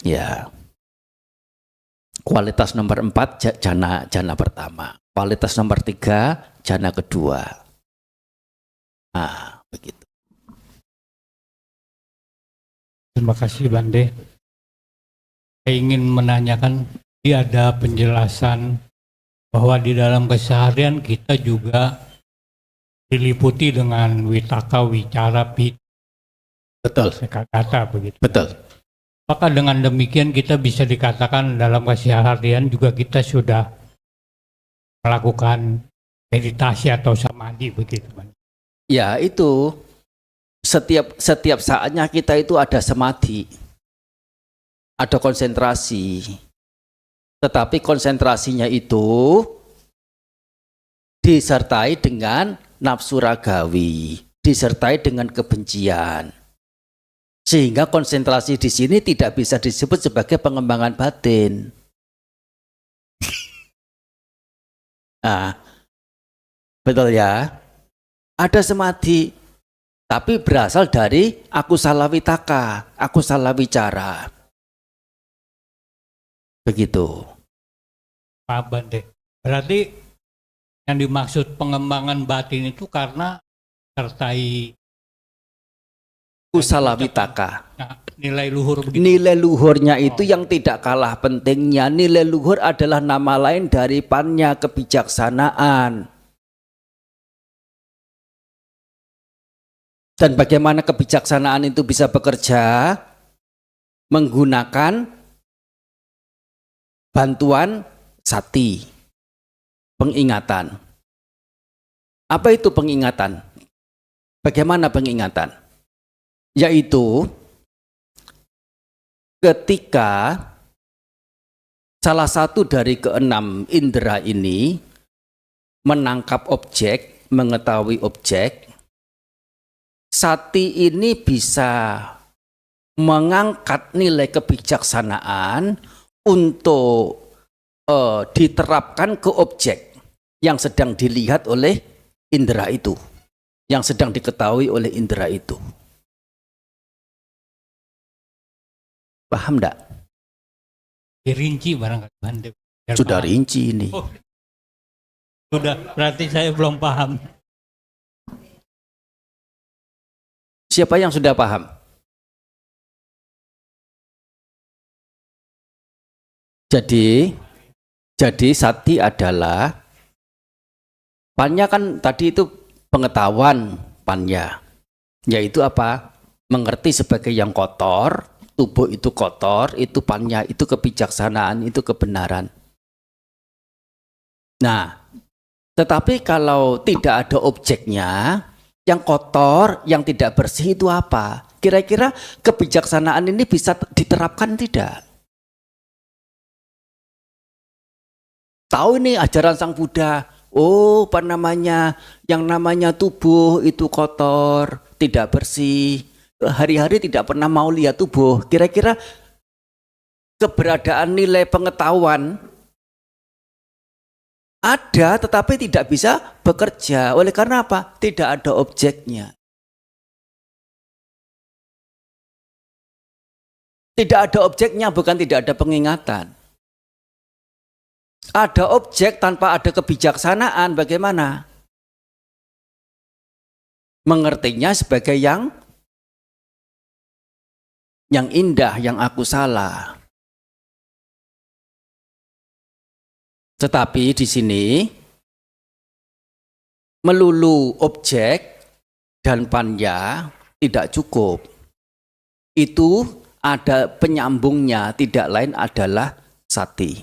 Ya. Kualitas nomor 4 jana pertama. Kualitas nomor 3 jana kedua. Nah, begitu. Terima kasih Bante. Saya ingin menanyakan, ada penjelasan bahwa di dalam keseharian kita juga diliputi dengan witaka, wicara, piti. Betul. Kata begitu. Betul. Apakah dengan demikian kita bisa dikatakan dalam keseharian juga kita sudah melakukan meditasi atau samadhi begitu Bante? Ya itu setiap saatnya kita itu ada samadhi, ada konsentrasi, tetapi konsentrasinya itu disertai dengan nafsu ragawi, disertai dengan kebencian, sehingga konsentrasi di sini tidak bisa disebut sebagai pengembangan batin. Nah, betul ya. Ada samadhi, tapi berasal dari aku salah witaka, aku salah wicara. Begitu. Pak Bante, berarti yang dimaksud pengembangan batin itu karena sertai Kusala witaka. Nilai luhur begitu. Nilai luhurnya itu yang tidak kalah pentingnya. Nilai luhur adalah nama lain dari panya kebijaksanaan. Dan bagaimana kebijaksanaan itu bisa bekerja? Menggunakan bantuan sati, pengingatan. Apa itu pengingatan? Bagaimana pengingatan? Yaitu ketika salah satu dari keenam indera ini menangkap objek, mengetahui objek, sati ini bisa mengangkat nilai kebijaksanaan untuk diterapkan ke objek yang sedang dilihat oleh indera itu, yang sedang diketahui oleh indera itu. Paham enggak? Dirinci barangkali Bante. Sudah Paham. rinci ini. Oh, sudah, berarti saya belum paham. Siapa yang sudah paham? Jadi sati adalah panya, kan tadi itu pengetahuan panya, yaitu apa? Mengerti sebagai yang kotor, tubuh itu kotor, itu panya, itu kebijaksanaan, itu kebenaran. Nah, tetapi kalau tidak ada objeknya, yang kotor, yang tidak bersih itu apa? Kira-kira kebijaksanaan ini bisa diterapkan tidak? Tahu ini ajaran Sang Buddha, oh apa namanya, yang namanya tubuh itu kotor, tidak bersih, hari-hari tidak pernah mau lihat tubuh. Kira-kira keberadaan nilai pengetahuan ada tetapi tidak bisa bekerja. Oleh karena apa? Tidak ada objeknya. Tidak ada objeknya, bukan tidak ada pengingatan. Ada objek tanpa ada kebijaksanaan, bagaimana? Mengertinya sebagai yang indah, yang aku salah. Tetapi di sini melulu objek dan panya tidak cukup. Itu ada penyambungnya, tidak lain adalah sati.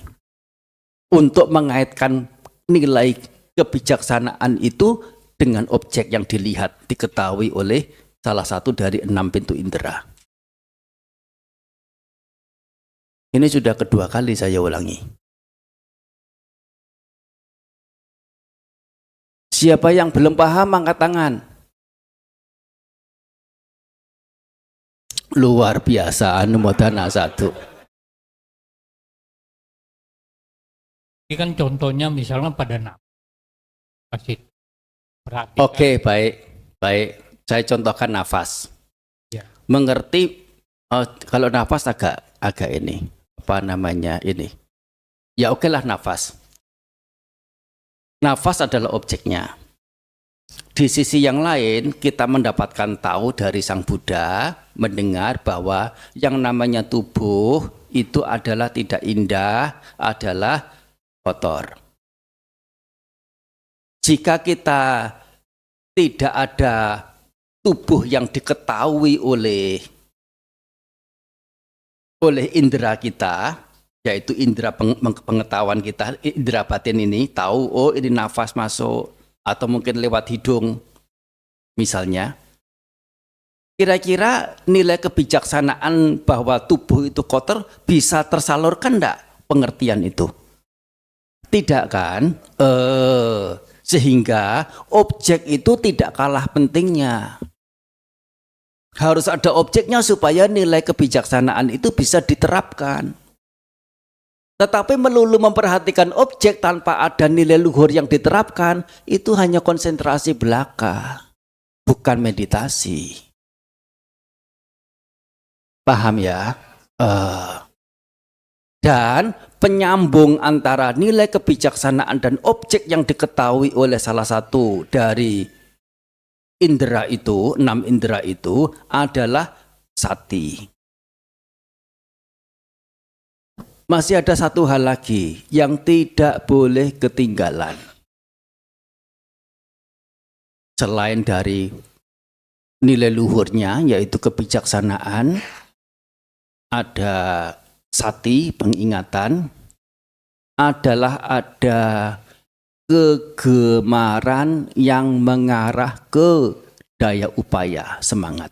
Untuk mengaitkan nilai kebijaksanaan itu dengan objek yang dilihat, diketahui oleh salah satu dari 6 pintu indera. Ini sudah kedua kali saya ulangi. Siapa yang belum paham angkat tangan. Luar biasa, anumodana 1. Ini kan contohnya misalnya pada nafas. Oke, baik. Saya contohkan nafas. Ya. Mengerti kalau nafas agak ini, apa namanya ini? Ya oke lah nafas. Nafas adalah objeknya. Di sisi yang lain kita mendapatkan tahu dari Sang Buddha, mendengar bahwa yang namanya tubuh itu adalah tidak indah, adalah kotor. Jika kita tidak ada tubuh yang diketahui oleh indera kita, yaitu indera pengetahuan kita, indera batin ini tahu, oh ini nafas masuk, atau mungkin lewat hidung misalnya. Kira-kira nilai kebijaksanaan bahwa tubuh itu kotor bisa tersalurkan enggak pengertian itu? Tidak kan? Sehingga objek itu tidak kalah pentingnya. Harus ada objeknya supaya nilai kebijaksanaan itu bisa diterapkan. Tetapi melulu memperhatikan objek tanpa ada nilai luhur yang diterapkan, itu hanya konsentrasi belaka, bukan meditasi. Paham ya? Dan penyambung antara nilai kebijaksanaan dan objek yang diketahui oleh salah satu dari indera itu, 6 indera itu adalah sati. Masih ada satu hal lagi yang tidak boleh ketinggalan. Selain dari nilai luhurnya, yaitu kebijaksanaan, ada sati, pengingatan, adalah ada kegemaran yang mengarah ke daya upaya, semangat.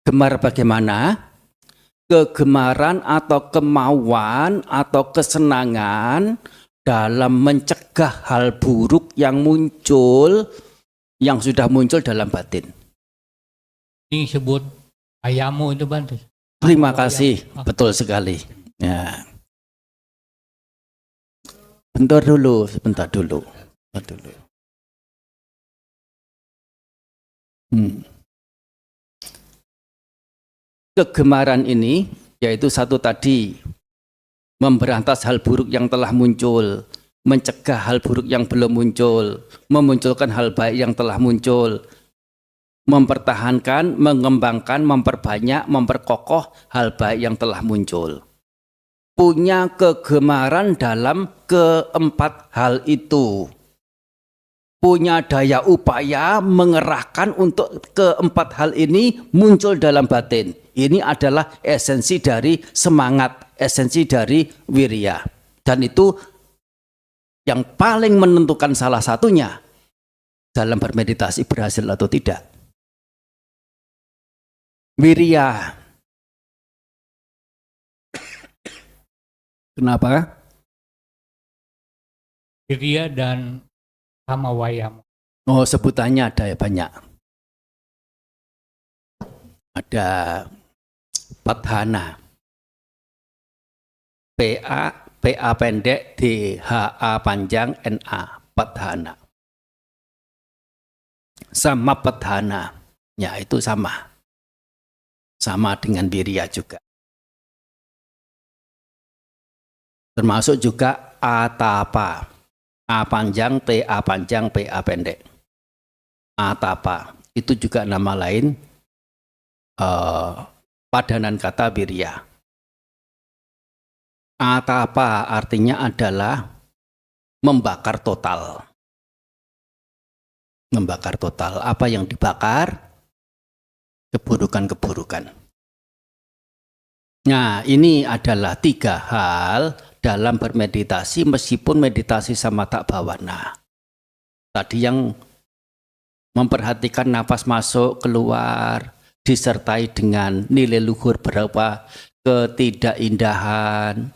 Gemar bagaimana? Kegemaran atau kemauan atau kesenangan dalam mencegah hal buruk yang muncul, yang sudah muncul dalam batin. Ini disebut ayamu itu Bantu. Terima kasih, betul sekali. Ya. Sebentar dulu. Kegemaran ini, yaitu satu tadi, memberantas hal buruk yang telah muncul, mencegah hal buruk yang belum muncul, memunculkan hal baik yang telah muncul, mempertahankan, mengembangkan, memperbanyak, memperkokoh hal baik yang telah muncul. Punya kegemaran dalam keempat hal itu. Punya daya upaya mengerahkan untuk keempat hal ini muncul dalam batin. Ini adalah esensi dari semangat, esensi dari wirya. Dan itu yang paling menentukan salah satunya dalam bermeditasi berhasil atau tidak. Wirya. Kenapa? Wirya dan sama wayamu. Oh, sebutannya ada ya banyak. Ada padhana. PA pendek, DHA panjang, NA, padhana. Sama padhana. Ya, itu sama. Sama dengan wirya juga. Termasuk juga atapa. A panjang, TA panjang, PA pendek. Atapa. Itu juga nama lain padanan kata wirya. Atapa artinya adalah membakar total. Membakar total. Apa yang dibakar? Keburukan-keburukan. Nah, ini adalah 3 hal dalam bermeditasi, meskipun meditasi samatha bhavana. Tadi yang memperhatikan nafas masuk, keluar, disertai dengan nilai luhur berapa, ketidakindahan,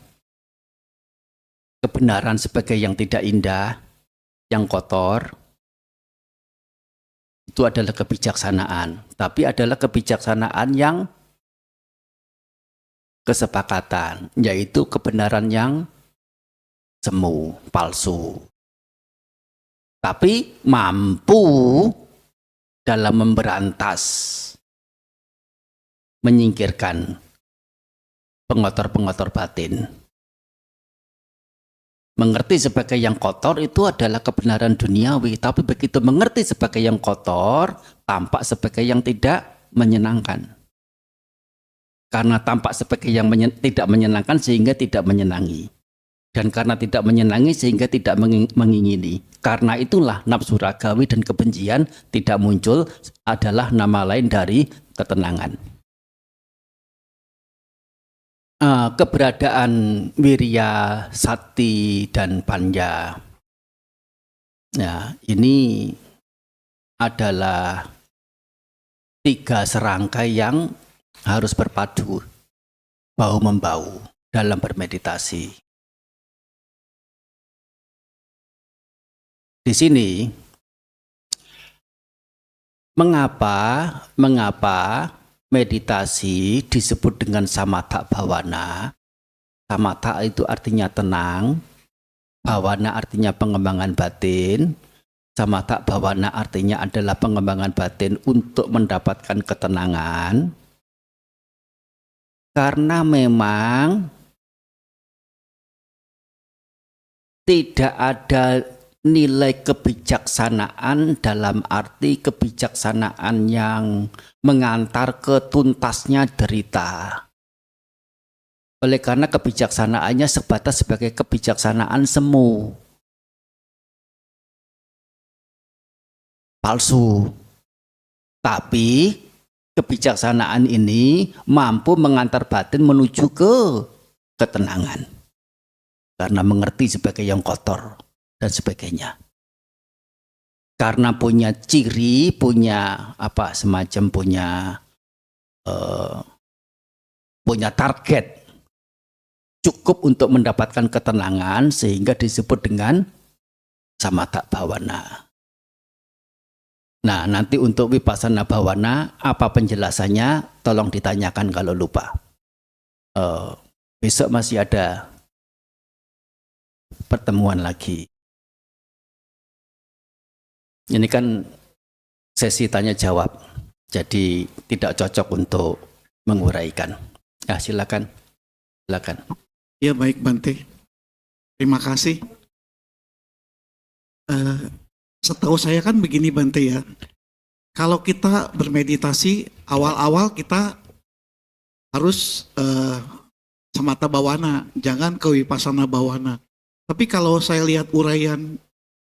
kebenaran sebagai yang tidak indah, yang kotor, itu adalah kebijaksanaan. Tapi adalah kebijaksanaan yang kesepakatan, yaitu kebenaran yang semu, palsu. Tapi mampu dalam memberantas, menyingkirkan pengotor-pengotor batin. Mengerti sebagai yang kotor itu adalah kebenaran duniawi, tapi begitu mengerti sebagai yang kotor, tampak sebagai yang tidak menyenangkan. Karena tampak sebagai yang tidak menyenangkan sehingga tidak menyenangi. Dan karena tidak menyenangi sehingga tidak mengingini. Karena itulah nafsu ragawi dan kebencian tidak muncul, adalah nama lain dari ketenangan. Keberadaan wirya, sati, dan panja. Nah, ini adalah 3 serangkai yang harus berpadu, bahu-membahu dalam bermeditasi. Di sini, mengapa meditasi disebut dengan samatha bhavana? Samatha itu artinya tenang, bhavana artinya pengembangan batin. Samatha bhavana artinya adalah pengembangan batin untuk mendapatkan ketenangan. Karena memang tidak ada nilai kebijaksanaan dalam arti kebijaksanaan yang mengantar ke tuntasnya derita. Oleh karena kebijaksanaannya sebatas sebagai kebijaksanaan semu, palsu. Tapi kebijaksanaan ini mampu mengantar batin menuju ke ketenangan. Karena mengerti sebagai yang kotor dan sebagainya. Karena punya ciri, punya apa semacam punya target cukup untuk mendapatkan ketenangan sehingga disebut dengan samatha bhavana. Nah, nanti untuk vipassana bhavana apa penjelasannya? Tolong ditanyakan kalau lupa. Besok masih ada pertemuan lagi. Ini kan sesi tanya jawab, jadi tidak cocok untuk menguraikan. Ya, silakan. Ya, baik Bante. Terima kasih. Setahu saya kan begini Bante ya. Kalau kita bermeditasi awal-awal kita harus samatha bhavana, jangan ke vipassana bhavana. Tapi kalau saya lihat uraian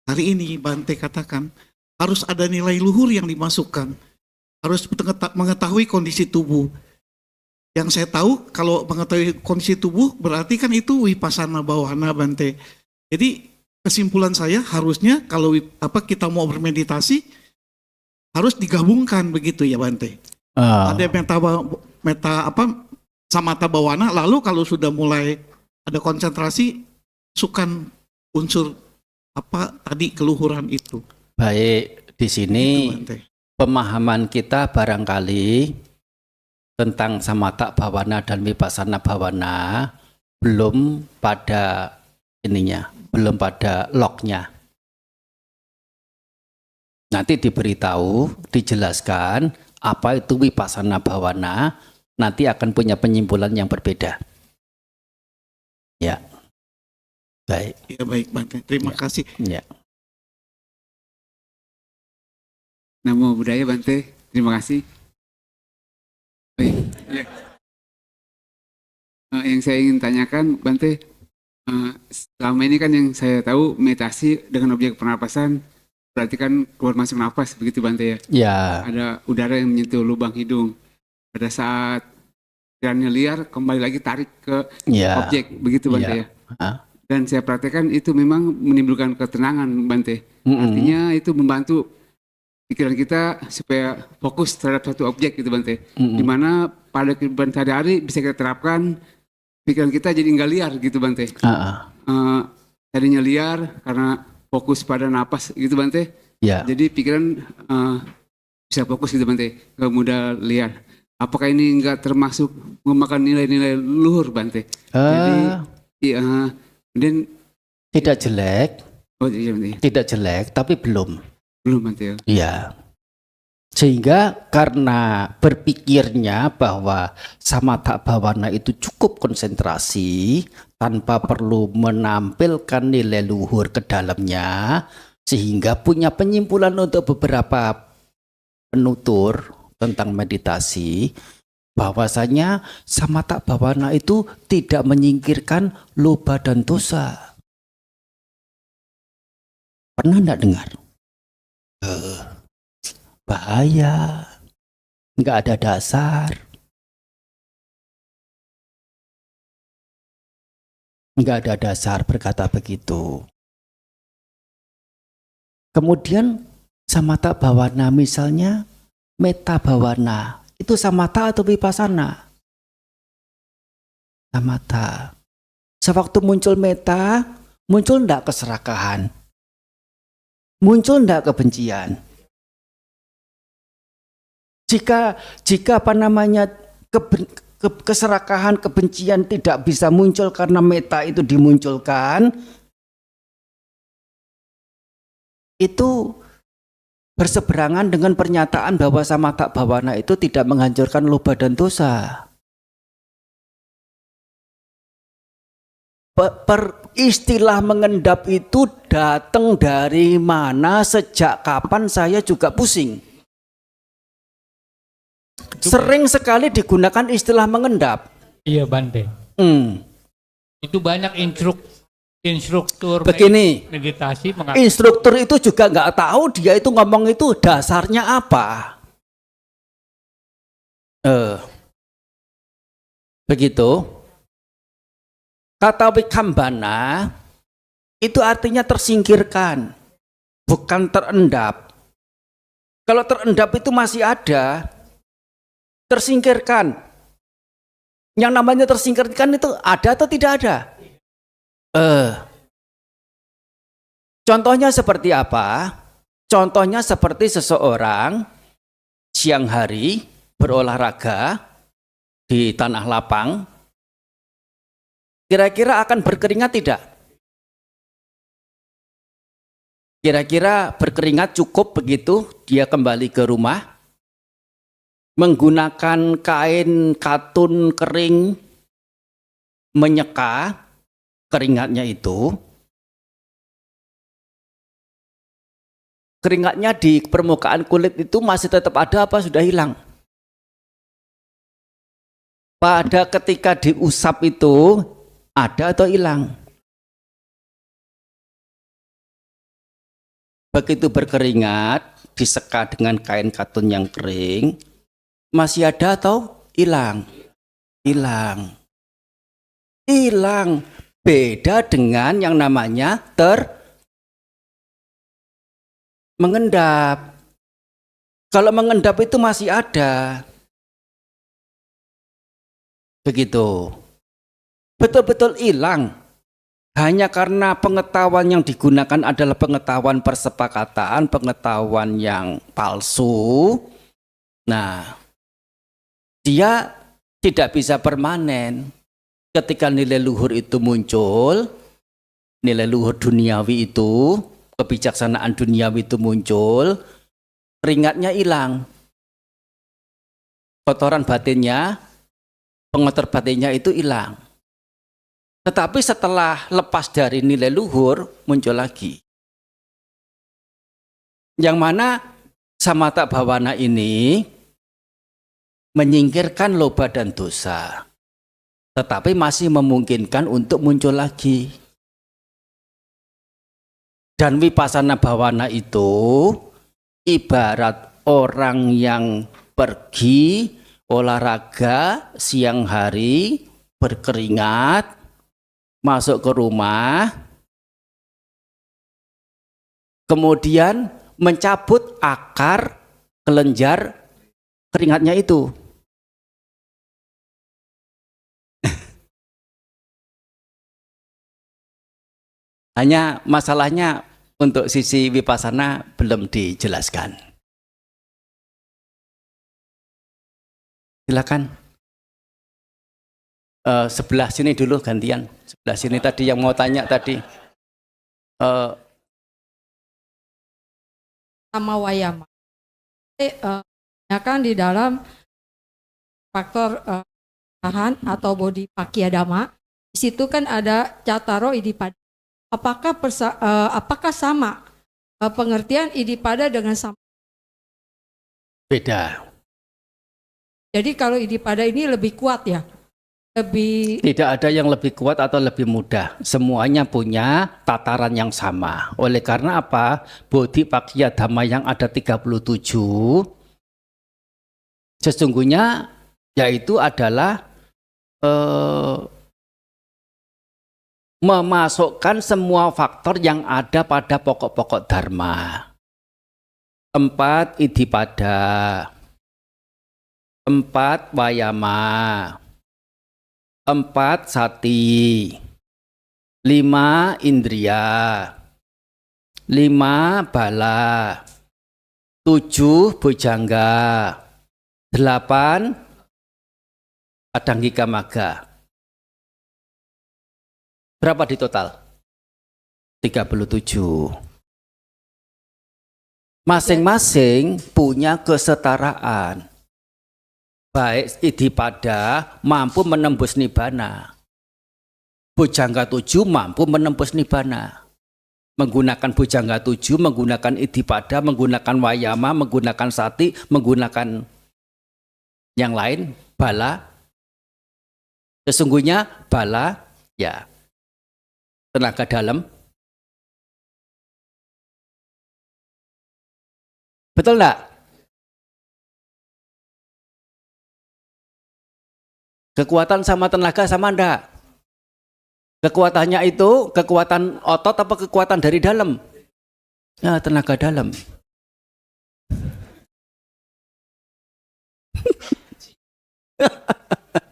hari ini Bante katakan harus ada nilai luhur yang dimasukkan, harus mengetahui kondisi tubuh. Yang saya tahu kalau mengetahui kondisi tubuh berarti kan itu vipassana bhavana Bante. Jadi kesimpulan saya harusnya kalau kita mau bermeditasi harus digabungkan begitu ya Bante. Ada samatha bhavana, lalu kalau sudah mulai ada konsentrasi masukkan unsur tadi keluhuran itu. Baik, di sini Itu, Bante. pemahaman kita barangkali tentang samatha bhawana dan vipassana bhawana belum pada ininya, belum pada lognya. Nanti diberitahu, dijelaskan apa itu vipassana bhawana, nanti akan punya penyimpulan yang berbeda. Ya, baik. Ya baik Bante, terima Ya. kasih. Ya. Namo Buddhaya Bante, terima kasih. Baik, ya. Yang saya ingin tanyakan Bante, selama ini kan yang saya tahu meditasi dengan objek pernapasan berarti kan keluar masuk nafas begitu Bante ya. Ya. Ada udara yang menyentuh lubang hidung. Pada saat pikirannya liar kembali lagi tarik ke Ya. objek begitu Bante Ya. ya. Dan saya praktekkan itu memang menimbulkan ketenangan Bante. Mm-mm. Artinya itu membantu pikiran kita supaya fokus terhadap satu objek gitu Bante. Mm-mm. Dimana pada kehidupan sehari-hari bisa kita terapkan pikiran kita jadi nggak liar gitu Bante. Ah, ah. Tadinya liar karena fokus pada napas gitu Bante. Ya. Jadi pikiran bisa fokus gitu Bante, nggak mudah liar. Apakah ini nggak termasuk memakan nilai-nilai luhur Bante? Jadi iya, kemudian Tidak jelek, oh iya Bante, tidak jelek, tapi belum. belum Bante ya. Iya. Sehingga karena berpikirnya bahwa samatha bhawana itu cukup konsentrasi tanpa perlu menampilkan nilai luhur ke dalamnya, sehingga punya penyimpulan untuk beberapa penutur tentang meditasi, bahwasanya samatha bhawana itu tidak menyingkirkan loba dan dosa. Pernah enggak dengar? Bahaya, nggak ada dasar, nggak ada dasar berkata begitu. Kemudian samatha bhawana misalnya metta bhawana itu samatha atau vipassana? Samatha. Sewaktu muncul metta, muncul enggak keserakahan? Muncul enggak kebencian? Jika apa namanya keserakahan, kebencian tidak bisa muncul karena metta itu dimunculkan, itu berseberangan dengan pernyataan bahwa samatha bhawana itu tidak menghancurkan loba dan dosa. Istilah mengendap itu datang dari mana, sejak kapan, saya juga pusing. Sering sekali digunakan istilah mengendap. Iya Bante. Itu banyak instruktur Begini, meditasi mengatakan instruktur itu juga nggak tahu dia itu ngomong itu dasarnya apa. Begitu. Kata wikambana itu artinya tersingkirkan, bukan terendap. Kalau terendap itu masih ada, tersingkirkan. Yang namanya tersingkirkan itu ada atau tidak ada? Contohnya seperti apa? Contohnya seperti seseorang siang hari berolahraga di tanah lapang, kira-kira akan berkeringat tidak? Kira-kira berkeringat cukup begitu dia kembali ke rumah? Menggunakan kain katun kering menyeka keringatnya itu, keringatnya di permukaan kulit itu masih tetap ada apa sudah hilang? Pada ketika diusap itu ada atau hilang? Begitu berkeringat diseka dengan kain katun yang kering, masih ada atau hilang? Hilang. Hilang. Beda dengan yang namanya mengendap. Kalau mengendap itu masih ada. Begitu. Betul-betul hilang. Hanya karena pengetahuan yang digunakan adalah pengetahuan persepakatan, pengetahuan yang palsu. Nah, dia tidak bisa permanen. Ketika nilai luhur itu muncul, nilai luhur duniawi itu, kebijaksanaan duniawi itu muncul, keringatnya hilang. Kotoran batinnya, pengotor batinnya itu hilang. Tetapi setelah lepas dari nilai luhur, muncul lagi. Yang mana samatha bhawana ini menyingkirkan loba dan dosa. Tetapi masih memungkinkan untuk muncul lagi. Dan vipassana bhawana itu ibarat orang yang pergi olahraga siang hari, berkeringat, masuk ke rumah, kemudian mencabut akar kelenjar keringatnya itu. Hanya masalahnya untuk sisi vipassana belum dijelaskan. Silakan. Sebelah sini dulu gantian. Sebelah sini tadi yang mau tanya tadi. Sama wayama. Kan di dalam faktor tahan atau bodi pakyadama, di situ kan ada cataro idipada. Apakah sama pengertian idipada dengan sama? Beda. Jadi kalau idipada ini lebih kuat ya? Tidak ada yang lebih kuat atau lebih mudah. Semuanya punya tataran yang sama. Oleh karena apa? Bodhi pakyadama yang ada 37 sesungguhnya yaitu adalah memasukkan semua faktor yang ada pada pokok-pokok dharma. 4 idipada, 4 wayama, 4 sati, 5 indria, 5 bala, 7 bojangga, 8 adangika maga. Berapa di total? 37. Masing-masing punya kesetaraan. Baik idipada mampu menembus nibbana. Bojangga 7 mampu menembus nibbana. Menggunakan bojangga 7, menggunakan idipada, menggunakan wayama, menggunakan sati, menggunakan yang lain, bala. Sesungguhnya bala, ya, tenaga dalam. Betul enggak? Kekuatan sama tenaga sama enggak? Kekuatannya itu kekuatan otot apa kekuatan dari dalam? Ya, tenaga dalam.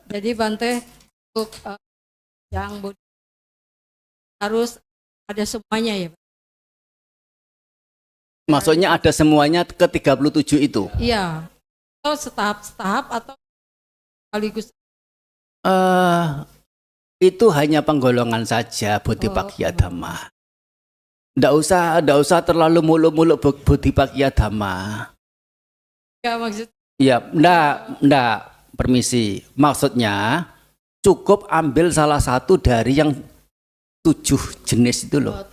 Jadi Bante untuk yang harus ada semuanya ya? Maksudnya ada semuanya ke 37 itu? Iya. Atau setahap-setahap atau sekaligus? Itu hanya penggolongan saja bodhi pakyadama. Nggak usah terlalu muluk-muluk bodhi pakyadama. Ya maksud. Ya, enggak, permisi. Maksudnya cukup ambil salah satu dari yang 7 jenis itu loh.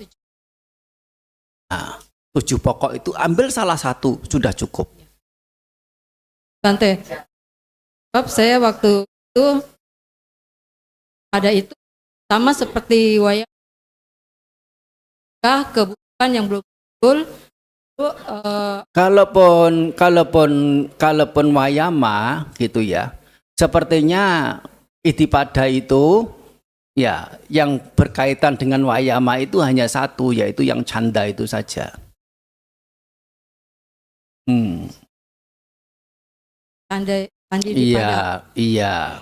Nah, 7 pokok itu ambil salah satu sudah cukup. Bante, sebab saya waktu itu ada itu sama seperti wayang kebutuhan yang belum betul. Kalaupun wayama gitu ya, sepertinya idipada itu ya yang berkaitan dengan wayama itu hanya satu, yaitu yang canda itu saja. Candi Iya.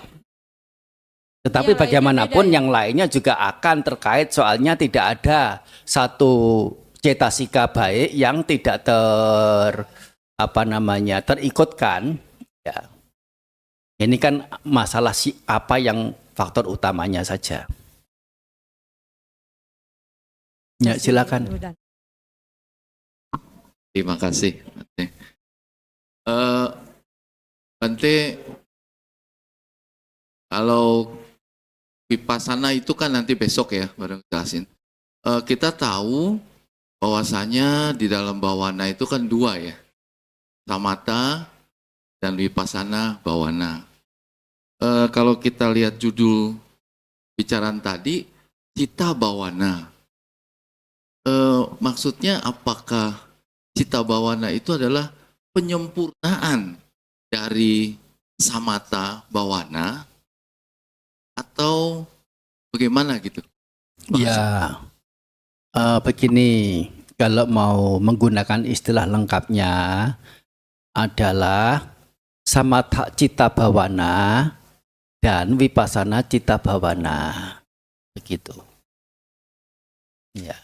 Tetapi Iya, bagaimanapun beda-beda ya. yang lainnya juga akan terkait, soalnya tidak ada satu cetasika baik yang tidak terikutkan. Ya. Ini kan masalah apa yang faktor utamanya saja. Ya, silakan. Terima kasih. Bante, kalau Vipassana itu kan nanti besok ya, bareng jelasin. Kita tahu bahwasanya di dalam bawana itu kan dua ya, samatha dan Vipassana bawana. Kalau kita lihat judul bicaraan tadi, cita bawana. Maksudnya apakah cita bawana itu adalah penyempurnaan dari samatha bawana atau bagaimana gitu? Ya, begini, kalau mau menggunakan istilah lengkapnya adalah samatha cita bawana dan vipassana cita bawana, begitu. Ya.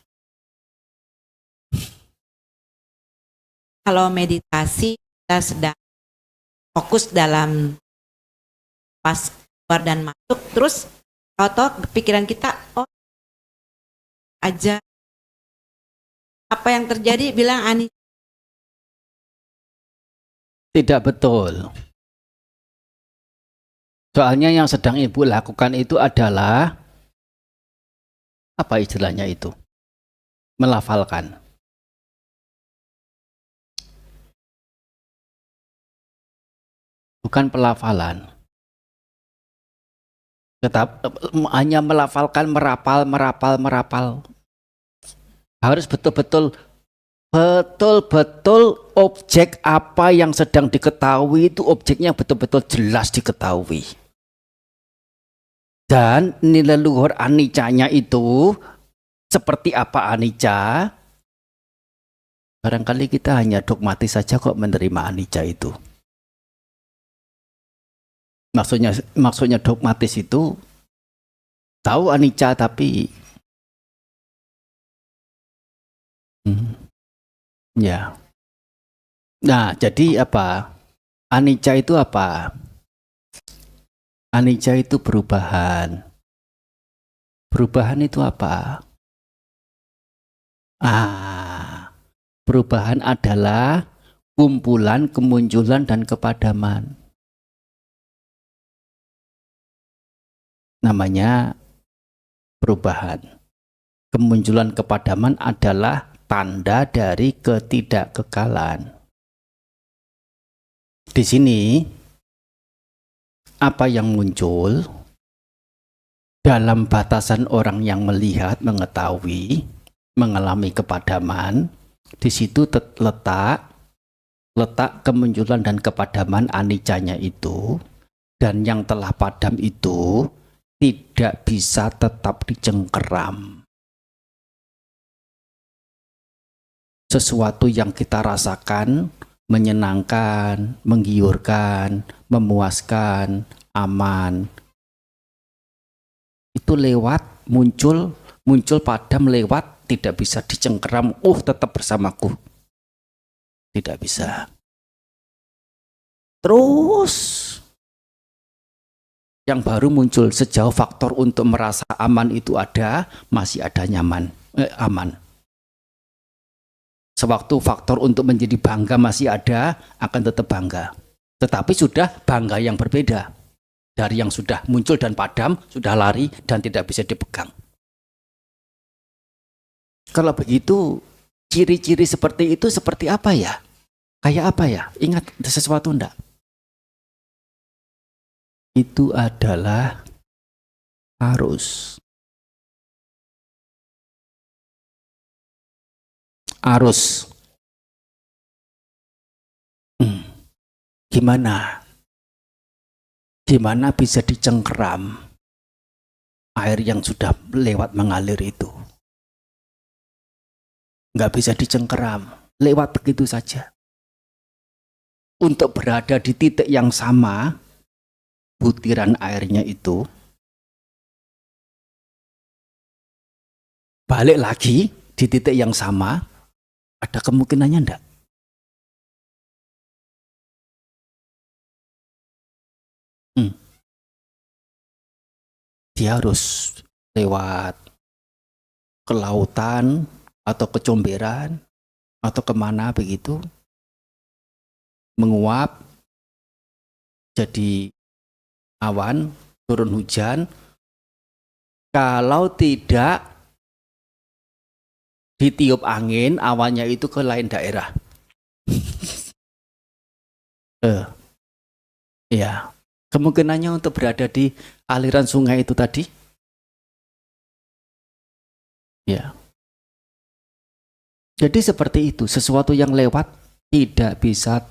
Kalau meditasi kita sedang fokus dalam pas keluar dan masuk, terus atau pikiran kita aja apa yang terjadi bilang Ani. Tidak betul. Soalnya yang sedang Ibu lakukan itu adalah apa istilahnya itu? Melafalkan. Bukan pelafalan. Tetap hanya melafalkan, merapal. Harus betul-betul objek apa yang sedang diketahui itu objeknya betul-betul jelas diketahui. Dan nilai luhur anicanya itu seperti apa anicca? Barangkali kita hanya dogmatis saja kok menerima anicca itu. Maksudnya dogmatis itu tahu anicca tapi ya. Nah, jadi apa? Anicca itu apa? Anicca itu perubahan. Perubahan itu apa? Perubahan adalah kumpulan, kemunculan, dan kepadaman. Namanya perubahan. Kemunculan kepadaman adalah tanda dari ketidakkekalan. Di sini apa yang muncul dalam batasan orang yang melihat, mengetahui, mengalami kepadaman, di situ letak kemunculan dan kepadaman anicca-nya itu, dan yang telah padam itu tidak bisa tetap dicengkeram. Sesuatu yang kita rasakan menyenangkan, menggiurkan, memuaskan, aman, itu lewat, muncul padam, lewat, tidak bisa dicengkeram, tetap bersamaku. Tidak bisa. Terus yang baru muncul sejauh faktor untuk merasa aman itu ada, masih ada aman. Sewaktu faktor untuk menjadi bangga masih ada, akan tetap bangga. Tetapi sudah bangga yang berbeda. Dari yang sudah muncul dan padam, sudah lari dan tidak bisa dipegang. Kalau begitu, ciri-ciri seperti itu seperti apa ya? Kayak apa ya? Ingat sesuatu enggak? Itu adalah arus. Gimana bisa dicengkeram air yang sudah lewat mengalir itu? Nggak bisa dicengkeram, lewat begitu saja. Untuk berada di titik yang sama, butiran airnya itu balik lagi di titik yang sama, ada kemungkinannya enggak? Dia harus lewat ke lautan atau ke Comberan atau kemana begitu, menguap jadi awan, turun hujan. Kalau tidak ditiup angin, awannya itu ke lain daerah. Ya, kemungkinannya untuk berada di aliran sungai itu tadi, ya. Jadi seperti itu, sesuatu yang lewat tidak bisa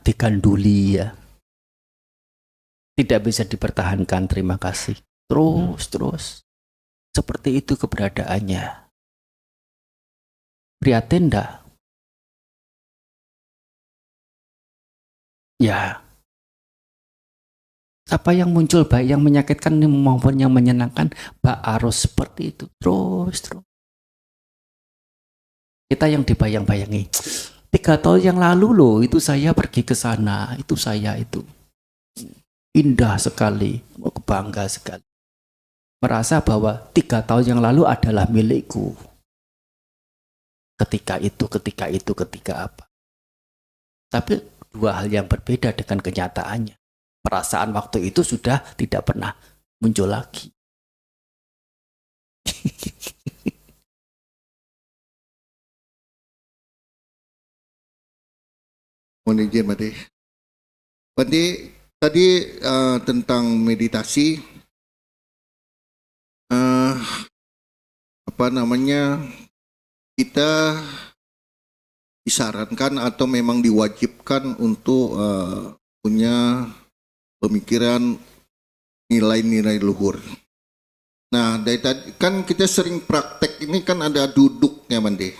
diganduli ya. Tidak bisa dipertahankan, terima kasih. Terus. Seperti itu keberadaannya. Prihatin enggak? Ya. Apa yang muncul baik yang menyakitkan maupun yang menyenangkan, Mbak arus seperti itu. Terus. Kita yang dibayang-bayangi. 3 tahun yang lalu loh, itu saya pergi ke sana, itu saya itu. Indah sekali, bangga sekali. Merasa bahwa 3 tahun yang lalu adalah milikku. Ketika apa. Tapi 2 hal yang berbeda dengan kenyataannya. Perasaan waktu itu sudah tidak pernah muncul lagi. Mohon izin, Bante. Bante, tadi tentang meditasi, kita disarankan atau memang diwajibkan untuk punya pemikiran nilai-nilai luhur. Nah, dari tadi kan kita sering praktek ini kan ada duduknya, Bante.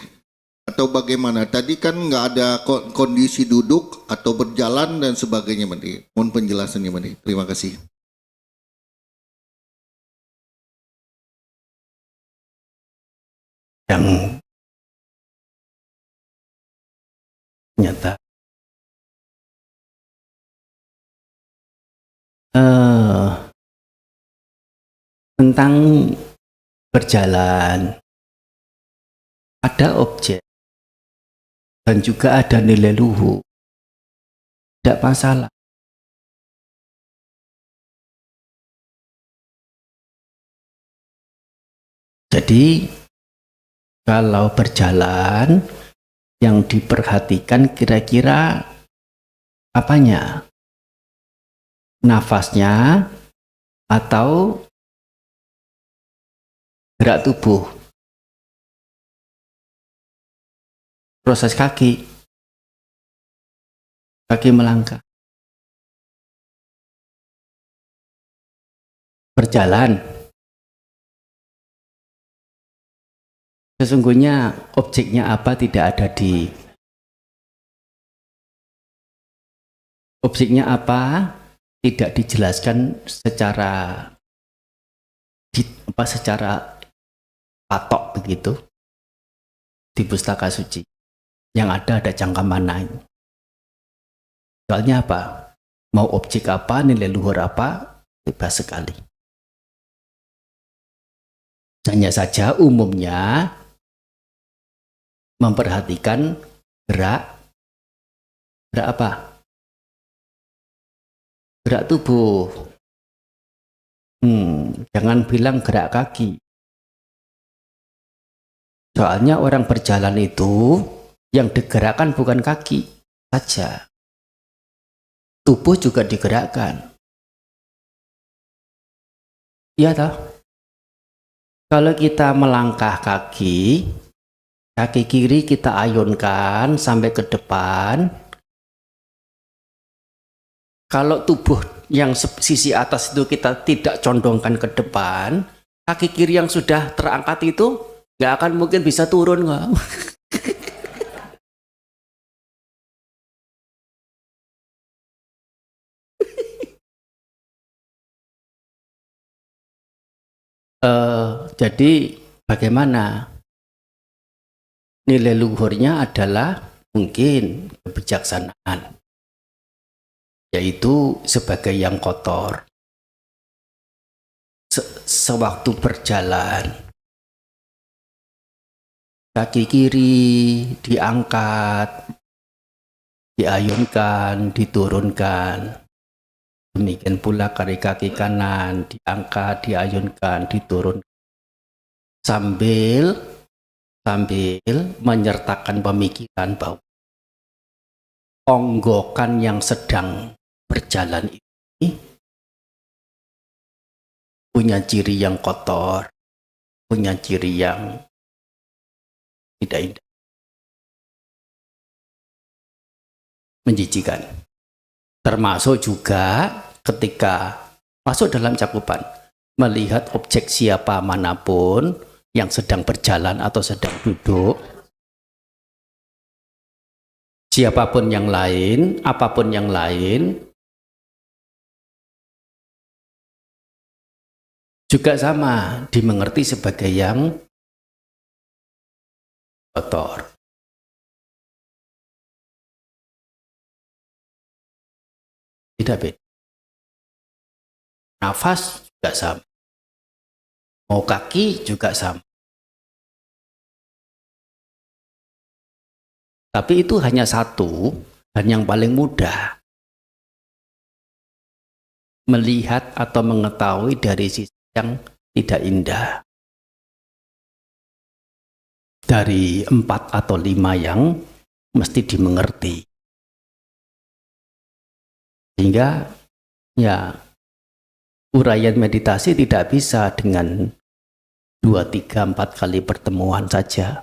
Atau bagaimana? Tadi kan nggak ada kondisi duduk atau berjalan dan sebagainya, Bante. Mohon penjelasannya, Bante. Terima kasih. Yang nyata. Tentang berjalan, ada objek dan juga ada nilai luhur. Tidak masalah. Jadi kalau berjalan yang diperhatikan kira-kira apanya? Nafasnya atau gerak tubuh? Proses kaki melangkah, berjalan. Sesungguhnya objeknya apa tidak ada di objeknya apa tidak dijelaskan secara patok begitu di pustaka suci. Yang ada cangkamanan. Soalnya apa? Mau objek apa, nilai luhur apa, bebas sekali. Hanya saja umumnya memperhatikan gerak apa? Gerak tubuh. Jangan bilang gerak kaki. Soalnya orang berjalan itu yang digerakkan bukan kaki saja. Tubuh juga digerakkan. Iya toh? Kalau kita melangkah kaki kiri kita ayunkan sampai ke depan. Kalau tubuh yang sisi atas itu kita tidak condongkan ke depan, kaki kiri yang sudah terangkat itu nggak akan mungkin bisa turun kok. Jadi bagaimana? Nilai luhurnya adalah mungkin kebijaksanaan, yaitu sebagai yang kotor. Sewaktu berjalan, kaki kiri diangkat, diayunkan, diturunkan. Demikian pula kaki kanan diangkat, diayunkan, diturunkan. Sambil menyertakan pemikiran bahwa onggokan yang sedang berjalan ini punya ciri yang kotor, punya ciri yang tidak indah, menjijikan. Termasuk juga ketika masuk dalam cakupan melihat objek siapa manapun yang sedang berjalan atau sedang duduk, siapapun yang lain, apapun yang lain, juga sama dimengerti sebagai yang kotor. Tidak beda. Nafas juga sama. Mau kaki juga sama. Tapi itu hanya satu dan yang paling mudah. Melihat atau mengetahui dari sisi yang tidak indah. Dari 4 atau 5 yang mesti dimengerti. Sehingga ya uraian meditasi tidak bisa dengan 2, 3, 4 kali pertemuan saja.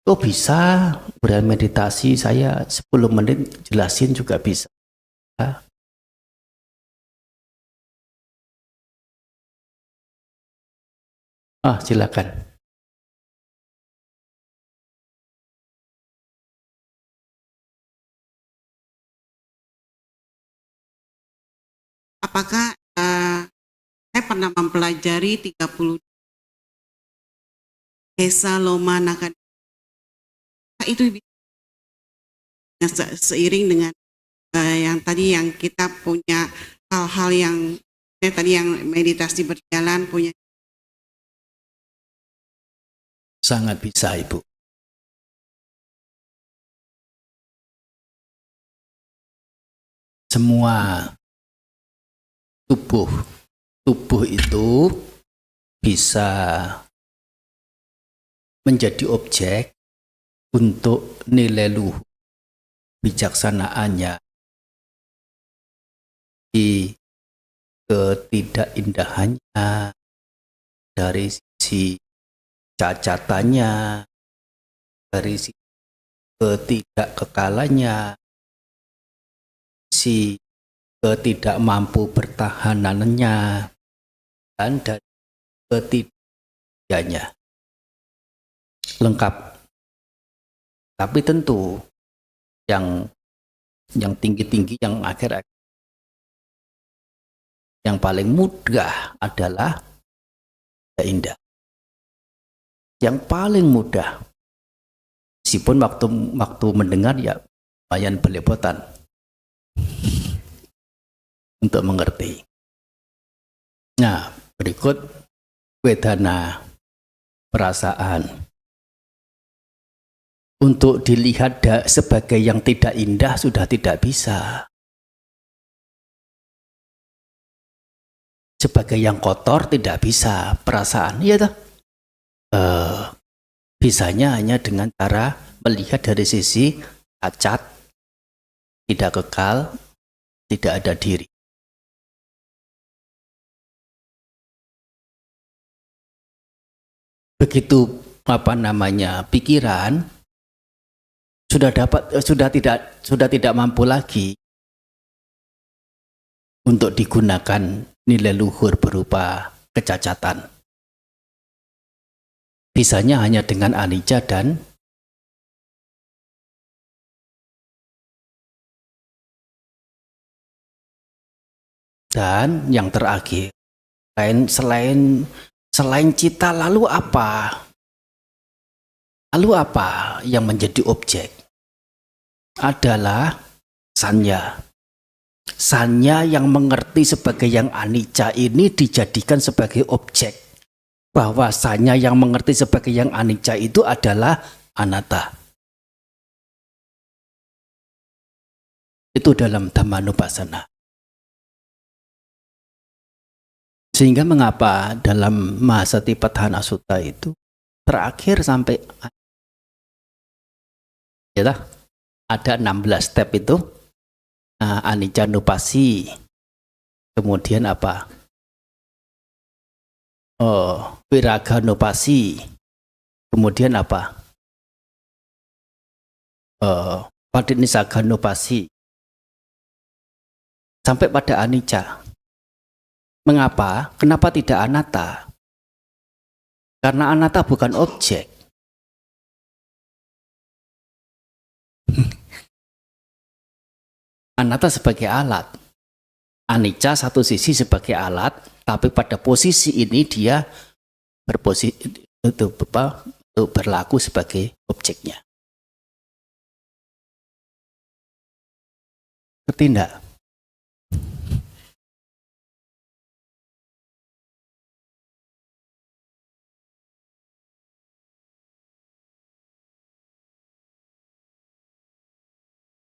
Oh bisa, uraian meditasi saya 10 menit jelasin juga bisa. Silakan. Apakah saya pernah mempelajari 30 Kesa Loma Nakad itu seiring dengan yang tadi yang kita punya hal-hal yang tadi yang meditasi berjalan punya. Sangat bisa, Ibu. Semua tubuh itu bisa menjadi objek untuk nilai luhur bijaksanaannya, di ketidakindahannya, dari sisi cacatannya, dari sisi ketidakkekalannya, si ketidakmampu bertahanannya, dan dari ketidaknya lengkap. Tapi tentu yang tinggi-tinggi, yang akhir-akhir, yang paling mudah adalah indah. Yang paling mudah, meskipun waktu mendengar ya lumayan belepotan untuk mengerti. Nah, berikut wedana, perasaan. Untuk dilihat sebagai yang tidak indah sudah tidak bisa. Sebagai yang kotor tidak bisa, perasaan. Iya toh? Bisanya hanya dengan cara melihat dari sisi cacat, tidak kekal, tidak ada diri. Begitu pikiran sudah tidak mampu lagi untuk digunakan nilai luhur berupa kecacatan. Bisanya hanya dengan anicca dan yang terakhir Selain cita, lalu apa? Lalu apa yang menjadi objek? Adalah sanya. Sanya yang mengerti sebagai yang anicca ini dijadikan sebagai objek. Bahwa sanya yang mengerti sebagai yang anicca itu adalah anatta. Itu dalam Dhammanupassana. Sehingga mengapa dalam Mahasatipatthana Sutta itu terakhir sampai ya, ada 16 step itu. Anicca nupasi, kemudian apa? Viraga nupasi, kemudian apa? Paticca nupasi, sampai pada anicca. Mengapa? Kenapa tidak anatta? Karena anatta bukan objek. Anatta sebagai alat. Anicca satu sisi sebagai alat, tapi pada posisi ini dia berlaku sebagai objeknya. Ngerti enggak?